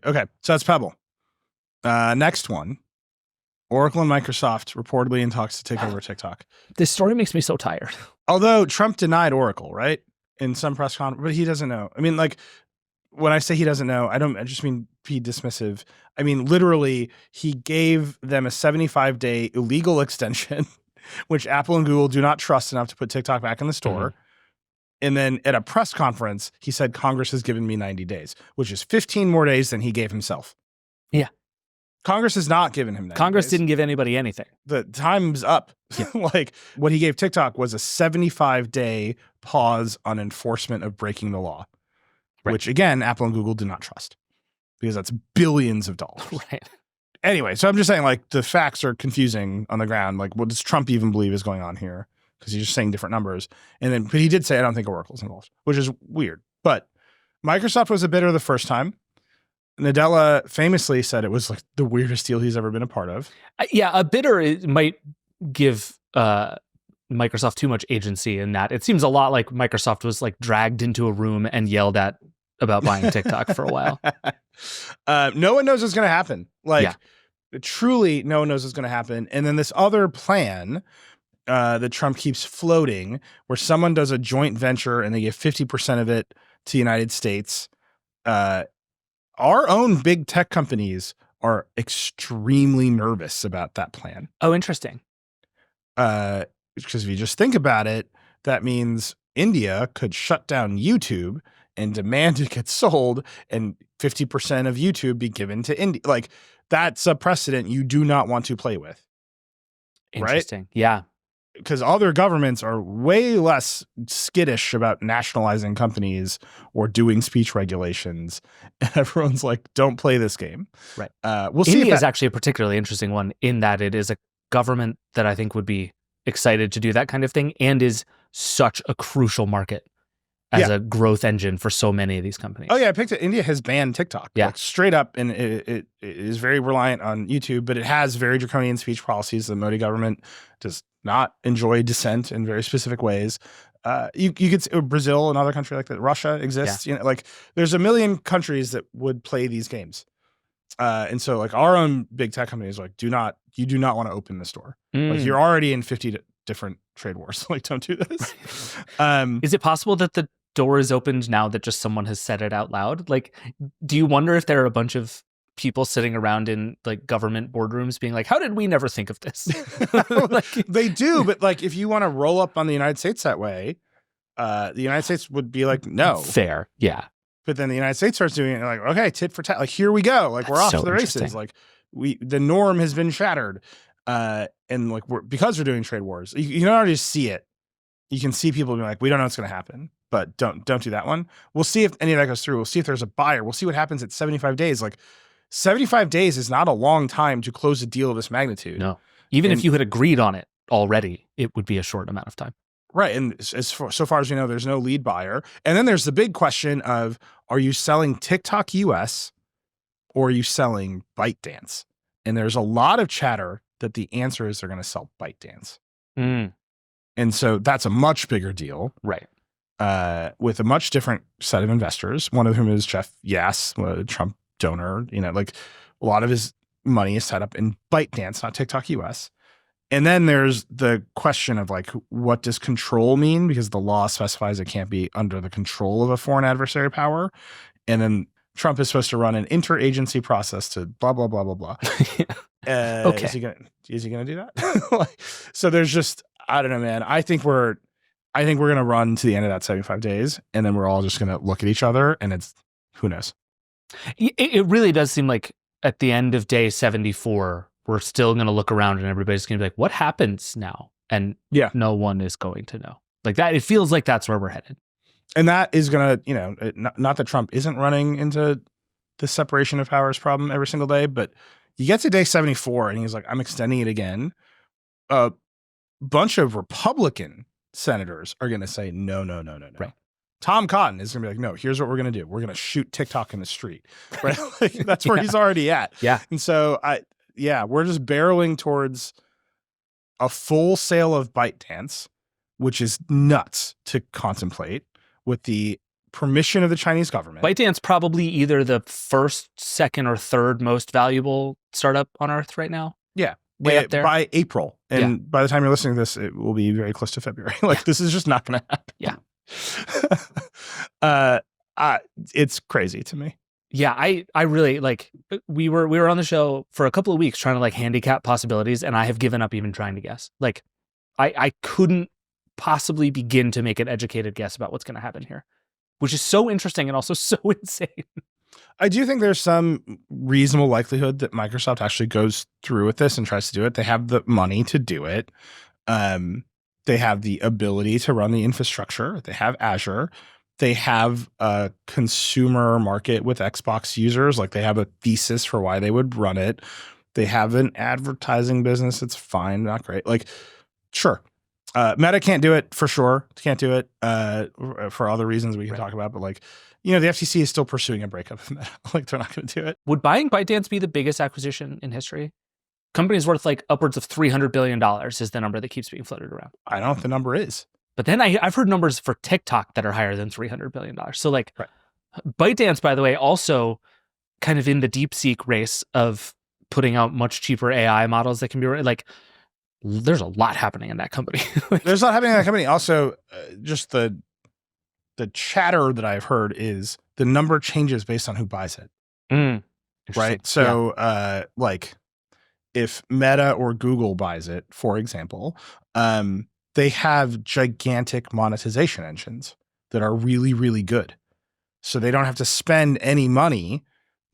Okay, so that's Pebble. Next one. Oracle and Microsoft reportedly in talks to take over TikTok. This story makes me so tired. Although Trump denied Oracle, right? In some press conference, but he doesn't know. I mean, like, when I say he doesn't know, I just mean be dismissive. I mean, literally, he gave them a 75-day illegal extension, which Apple and Google do not trust enough to put TikTok back in the store. And then at a press conference, he said, Congress has given me 90 days, which is 15 more days than he gave himself. Yeah. Congress has not given him 90 Congress days. didn't give anybody anything. The time's up. Yeah. Like what he gave TikTok was a 75-day pause on enforcement of breaking the law, which again, Apple and Google do not trust because that's billions of dollars. Right. Anyway, so I'm just saying like the facts are confusing on the ground. Like what does Trump even believe is going on here? Because he's just saying different numbers. But he did say, I don't think Oracle's involved, which is weird. But Microsoft was a bidder the first time. Nadella famously said it was like the weirdest deal he's ever been a part of. Yeah, a bidder might give Microsoft too much agency in that. It seems a lot like Microsoft was like dragged into a room and yelled at about buying TikTok for a while. No one knows what's going to happen. Like truly no one knows what's going to happen. And then this other plan that Trump keeps floating where someone does a joint venture and they give 50% of it to the United States. Our own big tech companies are extremely nervous about that plan. Oh, interesting. Because if you just think about it, that means India could shut down YouTube and demand it get sold and 50% of YouTube be given to India. Like that's a precedent you do not want to play with. Interesting. Right? Yeah. Because other governments are way less skittish about nationalizing companies or doing speech regulations. And everyone's like, don't play this game. Right. We'll see. India is actually a particularly interesting one in that it is a government that I think would be excited to do that kind of thing and is such a crucial market as a growth engine for so many of these companies. Oh yeah, I picked it. India has banned TikTok, like straight up, and it is very reliant on YouTube, but it has very draconian speech policies. The Modi government does not enjoy dissent in very specific ways. You could say Brazil, another country like that. Russia exists. You know, like there's a million countries that would play these games, and so like our own big tech companies, like you do not want to open the store. Like you're already in 50 different trade wars. Like don't do this. Is it possible that the door is opened now that just someone has said it out loud? Like, do you wonder if there are a bunch of people sitting around in like government boardrooms being like, how did we never think of this? Like, they do, but like if you want to roll up on the United States that way, the United States would be like, no. Fair. Yeah. But then the United States starts doing it like, okay, tit for tat. Like, here we go. Like, we're off to the races. Like, the norm has been shattered. And like, because we're doing trade wars, you can already see it. You can see people being like, we don't know what's going to happen, but don't do that one. We'll see if any of that goes through. We'll see if there's a buyer. We'll see what happens at 75 days. Like 75 days is not a long time to close a deal of this magnitude. No, even if you had agreed on it already, it would be a short amount of time. Right. And so far as we know, there's no lead buyer. And then there's the big question of, are you selling TikTok US or are you selling ByteDance? And there's a lot of chatter that the answer is they're going to sell ByteDance. And so that's a much bigger deal. Right. With a much different set of investors, one of whom is Jeff Yass, a Trump donor. You know, like a lot of his money is set up in ByteDance, not TikTok US. And then there's the question of like, what does control mean? Because the law specifies it can't be under the control of a foreign adversary power. And then Trump is supposed to run an interagency process to blah blah blah blah blah. Okay. Is he gonna do that? Like, so there's just, I don't know, man. I think we're gonna run to the end of that 75 days, and then we're all just gonna look at each other, and it's, who knows. It really does seem like at the end of day 74, we're still going to look around and everybody's going to be like, what happens now? And no one is going to know. Like that, it feels like that's where we're headed. And that is going to, not that Trump isn't running into the separation of powers problem every single day, but you get to day 74 and he's like, I'm extending it again. A bunch of Republican senators are going to say, no. Right. Tom Cotton is going to be like, no, here's what we're going to do. We're going to shoot TikTok in the street. Right? Like, that's where he's already at. Yeah. And so we're just barreling towards a full sale of ByteDance, which is nuts to contemplate, with the permission of the Chinese government. ByteDance probably either the first, second, or third most valuable startup on Earth right now. Yeah. Way up there. By April. And by the time you're listening to this, it will be very close to February. Like, this is just not going to happen. Yeah. It's crazy to me. Yeah, I really, like, we were on the show for a couple of weeks trying to like handicap possibilities, and I have given up even trying to guess. Like, I couldn't possibly begin to make an educated guess about what's going to happen here, which is so interesting and also so insane. I do think there's some reasonable likelihood that Microsoft actually goes through with this and tries to do it. They have the money to do it. They have the ability to run the infrastructure. They have Azure. They have a consumer market with Xbox users. Like, they have a thesis for why they would run it. They have an advertising business. It's fine, not great. Like, sure. Meta can't do it for sure. Can't do it for other reasons we can talk about. But like, the FTC is still pursuing a breakup of Meta. Like, they're not going to do it. Would buying ByteDance be the biggest acquisition in history? Company's worth like upwards of $300 billion is the number that keeps being floated around. I don't know if the number is. But then I've heard numbers for TikTok that are higher than $300 billion. So like, ByteDance, by the way, also kind of in the DeepSeek race of putting out much cheaper AI models that can be like, there's a lot happening in that company. There's a lot happening in that company. Also, just the chatter that I've heard is the number changes based on who buys it. Right. So like, if Meta or Google buys it, for example, they have gigantic monetization engines that are really, really good. So they don't have to spend any money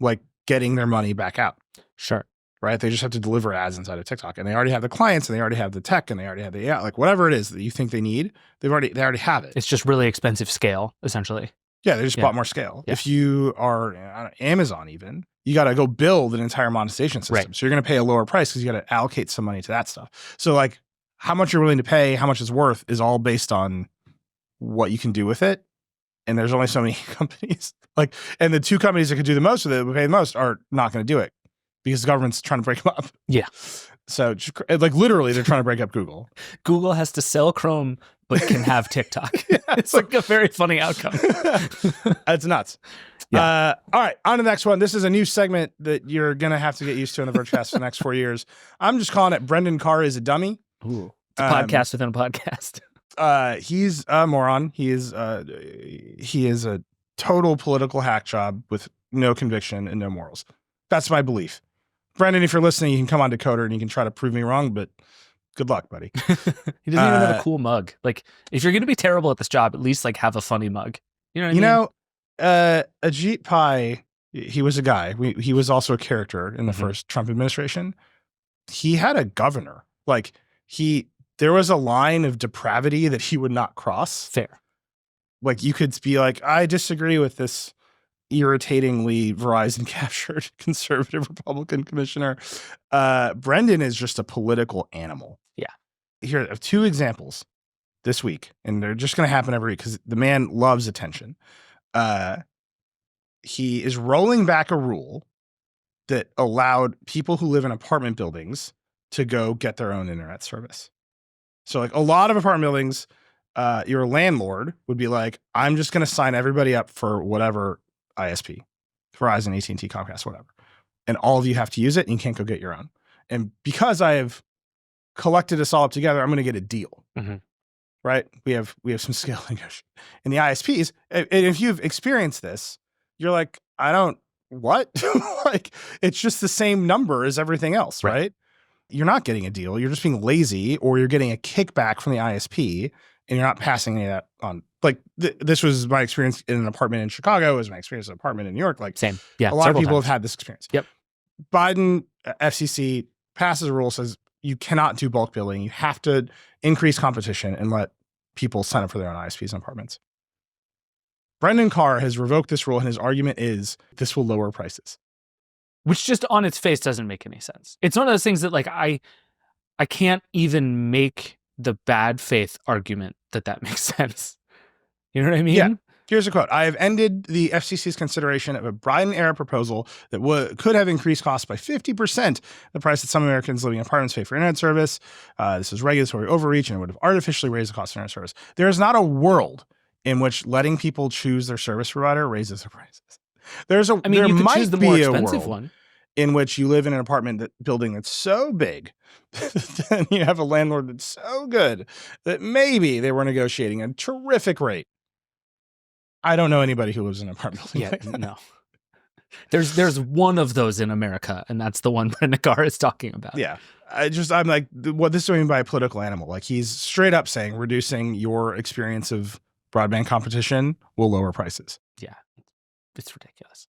like getting their money back out. Sure. Right. They just have to deliver ads inside of TikTok, and they already have the clients, and they already have the tech, and they already have the AI, like whatever it is that you think they need, they already have it. It's just really expensive scale, essentially. Yeah. They just bought more scale. Yeah. If you are Amazon, even, you got to go build an entire monetization system. Right. So you're going to pay a lower price because you got to allocate some money to that stuff. So like, how much you're willing to pay, how much it's worth is all based on what you can do with it. And there's only so many companies. Like, and the two companies that could do the most with it, would pay the most, are not going to do it because the government's trying to break them up. Yeah. So just, like, literally, they're trying to break up Google. Google has to sell Chrome, but can have TikTok. It's like a very funny outcome. It's nuts. Yeah. All right, on to the next one. This is a new segment that you're going to have to get used to in the Vergecast for the next 4 years. I'm just calling it Brendan Carr is a Dummy. Ooh. It's a podcast within a podcast. He's a moron. He is a total political hack job with no conviction and no morals. That's my belief. Brendan, if you're listening, you can come on Decoder and you can try to prove me wrong, but good luck, buddy. He doesn't even have a cool mug. Like, if you're going to be terrible at this job, at least like have a funny mug. You know what I mean? Ajit Pai, he was a guy. He was also a character in the first Trump administration. He had a governor. Like, there was a line of depravity that he would not cross. Fair. Like, you could be like, I disagree with this irritatingly Verizon captured conservative Republican commissioner. Brendan is just a political animal. Yeah. Here are two examples this week, and they're just going to happen every week because the man loves attention. He is rolling back a rule that allowed people who live in apartment buildings to go get their own internet service. So like a lot of apartment buildings, your landlord would be like, I'm just going to sign everybody up for whatever ISP, Verizon, AT&T, Comcast, whatever. And all of you have to use it and you can't go get your own. And because I have collected us all up together, I'm going to get a deal. Right? We have some scale negotiation. And the ISPs, and if you've experienced this, you're like, what? Like, it's just the same number as everything else, Right. right? You're not getting a deal. You're just being lazy, or you're getting a kickback from the ISP, and you're not passing any of that on. Like, this was my experience in an apartment in Chicago. It was my experience in an apartment in New York. Like, Same. Yeah. a lot of several people times. have had this experience. Yep. Biden, FCC passes a rule, says you cannot do bulk billing. You have to increase competition and let people sign up for their own ISPs and apartments. Brendan Carr has revoked this rule, and his argument is this will lower prices. Which just on its face doesn't make any sense. It's one of those things that like I can't even make the bad faith argument that makes sense. You know what I mean? Yeah. Here's a quote. I have ended the FCC's consideration of a Biden-era proposal that could have increased costs by 50%, the price that some Americans living in apartments pay for internet service. This is regulatory overreach and it would have artificially raised the cost of internet service. There is not a world in which letting people choose their service provider raises their prices. There you could might choose the be more a expensive world one. in which you live in an apartment building that's so big, then you have a landlord that's so good that maybe they were negotiating a terrific rate. I don't know anybody who lives in an apartment building. Yeah, like that. no. There's one of those in America, and that's the one Brendan Carr is talking about. Yeah. I'm like, what this is doing by a political animal. Like, he's straight up saying reducing your experience of broadband competition will lower prices. Yeah. It's ridiculous.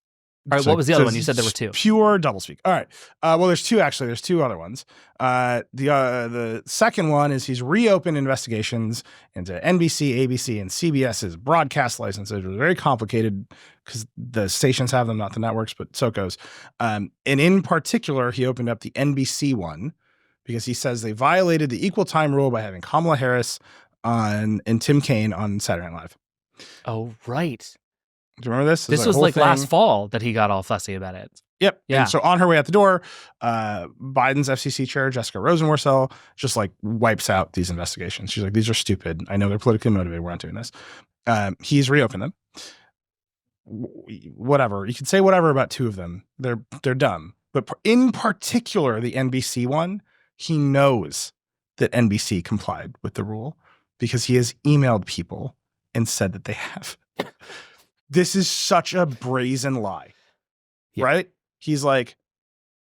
All right, what was the other one? You said there were two. Pure doublespeak. All right. Well, there's two, actually. There's two other ones. The second one is he's reopened investigations into NBC, ABC, and CBS's broadcast licenses. It was very complicated because the stations have them, not the networks, but so it goes. And in particular, he opened up the NBC one because he says they violated the equal time rule by having Kamala Harris and Tim Kaine on Saturday Night Live. Oh, right. Do you remember this? This was like last fall that he got all fussy about it. Yep. Yeah. And so on her way out the door, Biden's FCC chair, Jessica Rosenworcel, just like wipes out these investigations. She's like, these are stupid. I know they're politically motivated. We're not doing this. He's reopened them. Whatever. You can say whatever about two of them. They're dumb. But in particular, the NBC one, he knows that NBC complied with the rule because he has emailed people and said that they have. This is such a brazen lie, right? He's like,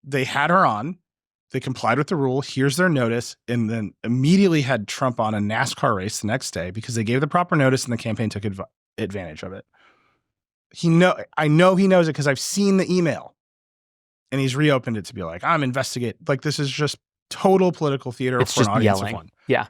they had her on, they complied with the rule, here's their notice, and then immediately had Trump on a NASCAR race the next day because they gave the proper notice and the campaign took advantage of it. I know he knows it because I've seen the email, and he's reopened it to be like, I'm investigating. Like, this is just total political theater It's for an just audience yelling. of one. Yeah.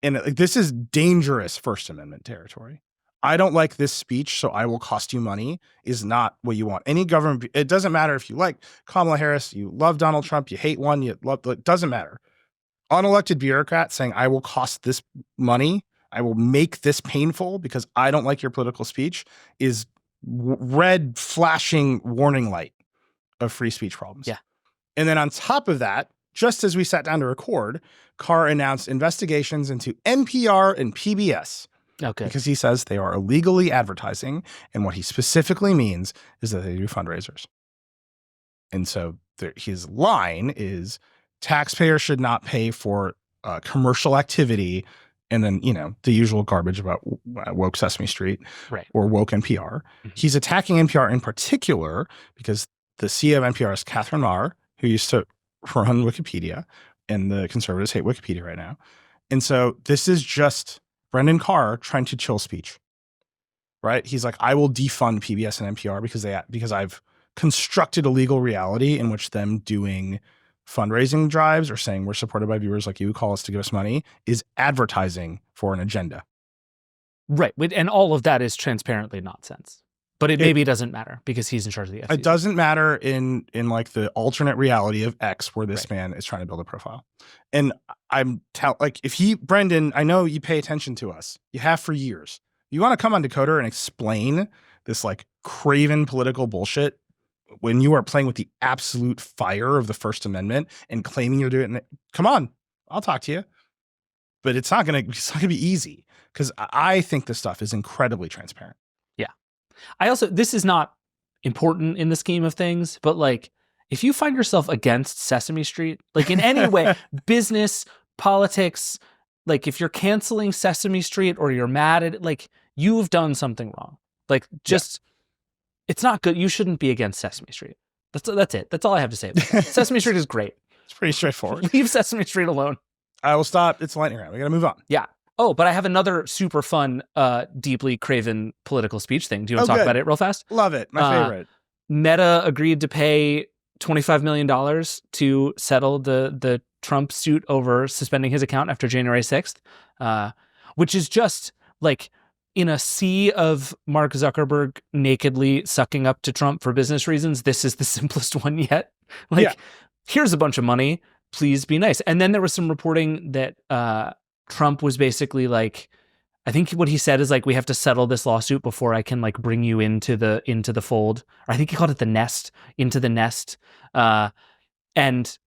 And like, this is dangerous First Amendment territory. I don't like this speech, so I will cost you money is not what you want. Any government, it doesn't matter if you like Kamala Harris, you love Donald Trump, you hate one, it doesn't matter. Unelected bureaucrats saying, I will cost this money, I will make this painful because I don't like your political speech is red flashing warning light of free speech problems. Yeah. And then on top of that, just as we sat down to record, Carr announced investigations into NPR and PBS. Okay. Because he says they are illegally advertising. And what he specifically means is that they do fundraisers. And so his line is taxpayers should not pay for commercial activity. And then, the usual garbage about woke Sesame Street or woke NPR. Mm-hmm. He's attacking NPR in particular because the CEO of NPR is Catherine Marr, who used to run Wikipedia, and the conservatives hate Wikipedia right now. And so this is just Brendan Carr trying to chill speech, right? He's like, I will defund PBS and NPR because I've constructed a legal reality in which them doing fundraising drives or saying we're supported by viewers like you who call us to give us money is advertising for an agenda. Right. And all of that is transparently nonsense. But maybe it doesn't matter because he's in charge of the FCC. It doesn't matter in like the alternate reality of X where this man is trying to build a profile. And Brendan, I know you pay attention to us. You have for years. You want to come on Decoder and explain this like craven political bullshit when you are playing with the absolute fire of the First Amendment and claiming you're doing it. Come on, I'll talk to you. But it's not gonna be easy because I think this stuff is incredibly transparent. This is not important in the scheme of things, but like if you find yourself against Sesame Street, like in any way, business, politics, like if you're canceling Sesame Street or you're mad at it, like you've done something wrong. Like just It's not good. You shouldn't be against Sesame Street. That's it. That's all I have to say about it. Sesame Street is great. It's pretty straightforward. Leave Sesame Street alone. I will stop. It's lightning round. We got to move on. Yeah. Oh, but I have another super fun, deeply craven political speech thing. Do you want to talk about it real fast? Love it. My favorite. Meta agreed to pay $25 million to settle the Trump suit over suspending his account after January 6th, which is just like in a sea of Mark Zuckerberg nakedly sucking up to Trump for business reasons. This is the simplest one yet. Here's a bunch of money. Please be nice. And then there was some reporting that Trump was basically like, I think what he said is like, we have to settle this lawsuit before I can like bring you into the fold. Or I think he called it the nest, into the nest. And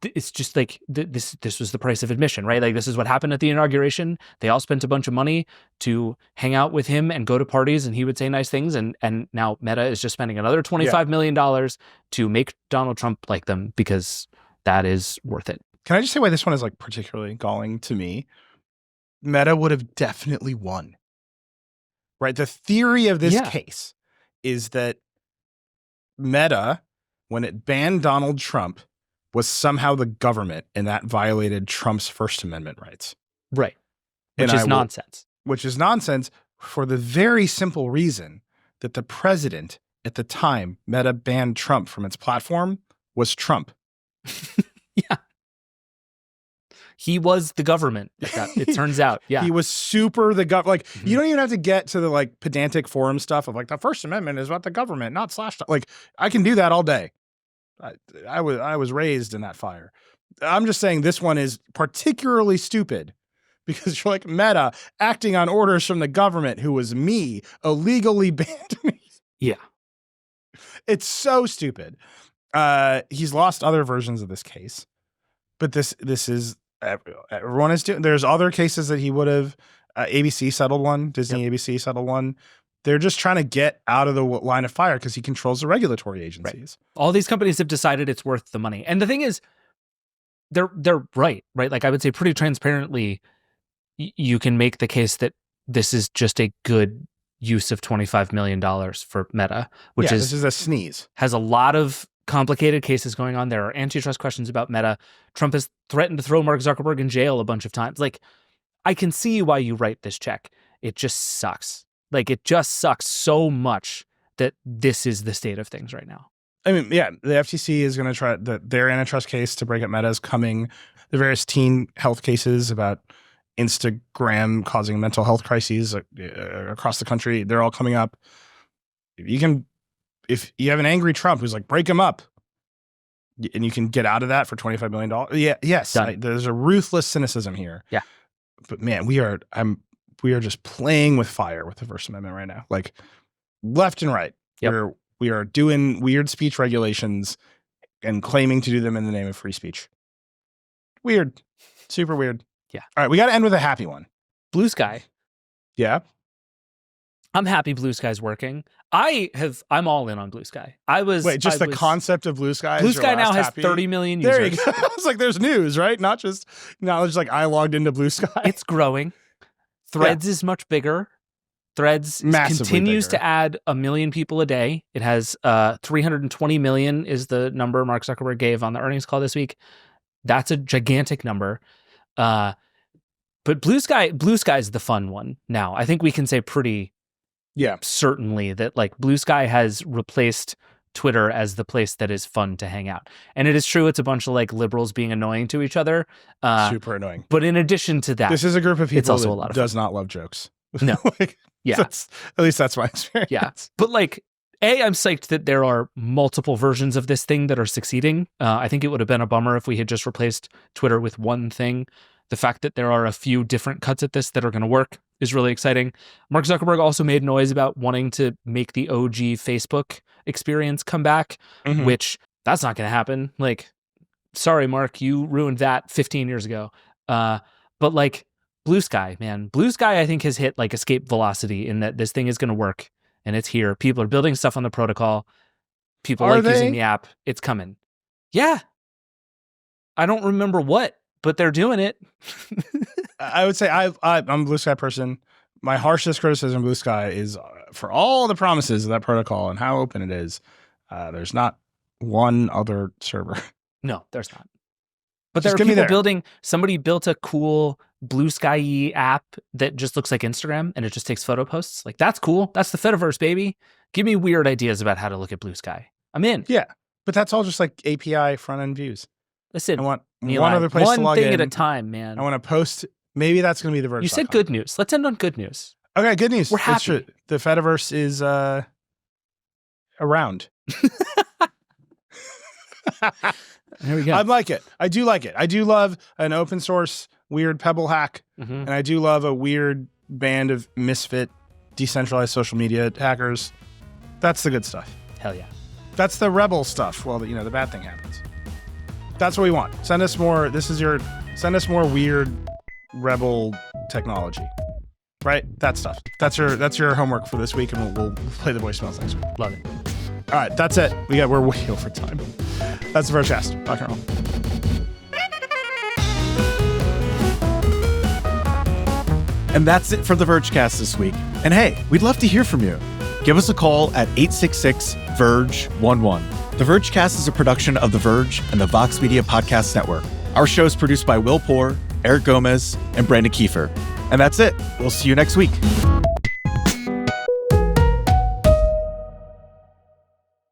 it's just like this was the price of admission, right? Like this is what happened at the inauguration. They all spent a bunch of money to hang out with him and go to parties, and he would say nice things. And now Meta is just spending another $25 million to make Donald Trump like them because that is worth it. Can I just say why this one is like particularly galling to me? Meta would have definitely won, right? The theory of this case is that Meta, when it banned Donald Trump, was somehow the government, and that violated Trump's First Amendment rights. Right. Which is nonsense. Which is nonsense for the very simple reason that the president at the time Meta banned Trump from its platform was Trump. Yeah. He was the government. It turns out. Yeah. He was super the government. Like, you don't even have to get to the like pedantic forum stuff of like the First Amendment is about the government, not slash. Like, I can do that all day. I was raised in that fire. I'm just saying this one is particularly stupid because you're like Meta acting on orders from the government who was me illegally banned me. Yeah. It's so stupid. He's lost other versions of this case, but this is everyone is doing. There's other cases that he would have. ABC settled one. Disney ABC settled one. They're just trying to get out of the line of fire because he controls the regulatory agencies. Right. All these companies have decided it's worth the money. And the thing is, they're right? Like I would say pretty transparently, you can make the case that this is just a good use of $25 million for Meta, which this is a sneeze. Has a lot of complicated cases going on. There are antitrust questions about Meta. Trump has threatened to throw Mark Zuckerberg in jail a bunch of times. Like, I can see why you write this check. It just sucks. Like, it just sucks so much that this is the state of things right now. I mean, yeah, the FTC is going to try their antitrust case to break up Meta is coming. The various teen health cases about Instagram causing mental health crises across the country, they're all coming up. If you have an angry Trump who's like, break him up, and you can get out of that for $25 million. Yeah, yes, there's a ruthless cynicism here. Yeah, but man, we are just playing with fire with the First Amendment right now, like left and right. Yep. We are doing weird speech regulations and claiming to do them in the name of free speech. Weird, super weird. Yeah. All right, we got to end with a happy one. Blue Sky. Yeah. I'm happy Blue Sky's working. I'm all in on Blue Sky. The concept of Blue Sky. Blue Sky now has 30 million users. There you go. I was like, there's news, right? Not just knowledge. Like I logged into Blue Sky. It's growing. Threads is much bigger. Threads continues to add 1 million people a day. It has 320 million is the number Mark Zuckerberg gave on the earnings call this week. That's a gigantic number. But Blue Sky is the fun one now. I think we can say pretty certainly that like Blue Sky has replaced Twitter as the place that is fun to hang out. And it is true it's a bunch of like liberals being annoying to each other. Super annoying. But in addition to that, this is a group of people it's also a lot of does not love jokes. No. At least that's my experience. Yeah. But like, I'm psyched that there are multiple versions of this thing that are succeeding. I think it would have been a bummer if we had just replaced Twitter with one thing. The fact that there are a few different cuts at this that are going to work is really exciting. Mark Zuckerberg also made noise about wanting to make the OG Facebook experience come back, which that's not going to happen. Like, sorry, Mark, you ruined that 15 years ago. But like Blue Sky, man, Blue Sky, I think has hit like escape velocity in that this thing is going to work and it's here. People are building stuff on the protocol. People like using the app. It's coming. Yeah. I don't remember what, but they're doing it. I would say I'm a Blue Sky person. My harshest criticism of Blue Sky is for all the promises of that protocol and how open it is, there's not one other server. No, there's not. But Just there are give me people somebody built a cool blue sky app that just looks like Instagram and it just takes photo posts. Like, that's cool. That's the Fediverse, baby. Give me weird ideas about how to look at blue sky. I'm in. Yeah, but that's all just like API front end views. Listen, I want Nilay, one other place to log in. one thing at a time, man. I want to post. Maybe that's going to be the Verge. You said good news. Let's end on good news. Okay, good news. We're happy. That's true. The Fediverse is around. There we go. I like it. I do like it. I do love an open source weird Pebble hack, and I do love a weird band of misfit decentralized social media hackers. That's the good stuff. Hell yeah. That's the rebel stuff. Well, the bad thing happens. That's what we want. Send us more. Send us more weird rebel technology. Right? That stuff. That's your homework for this week, and we'll play the voicemails next week. Love it. All right, that's it. We're way over time. That's the Vergecast. Rock and roll. And that's it for the Vergecast this week. And hey, we'd love to hear from you. Give us a call at 866-VERGE-11. The Vergecast is a production of The Verge and the Vox Media Podcast Network. Our show is produced by Will Poor, Eric Gomez, and Brandon Kiefer. And that's it. We'll see you next week.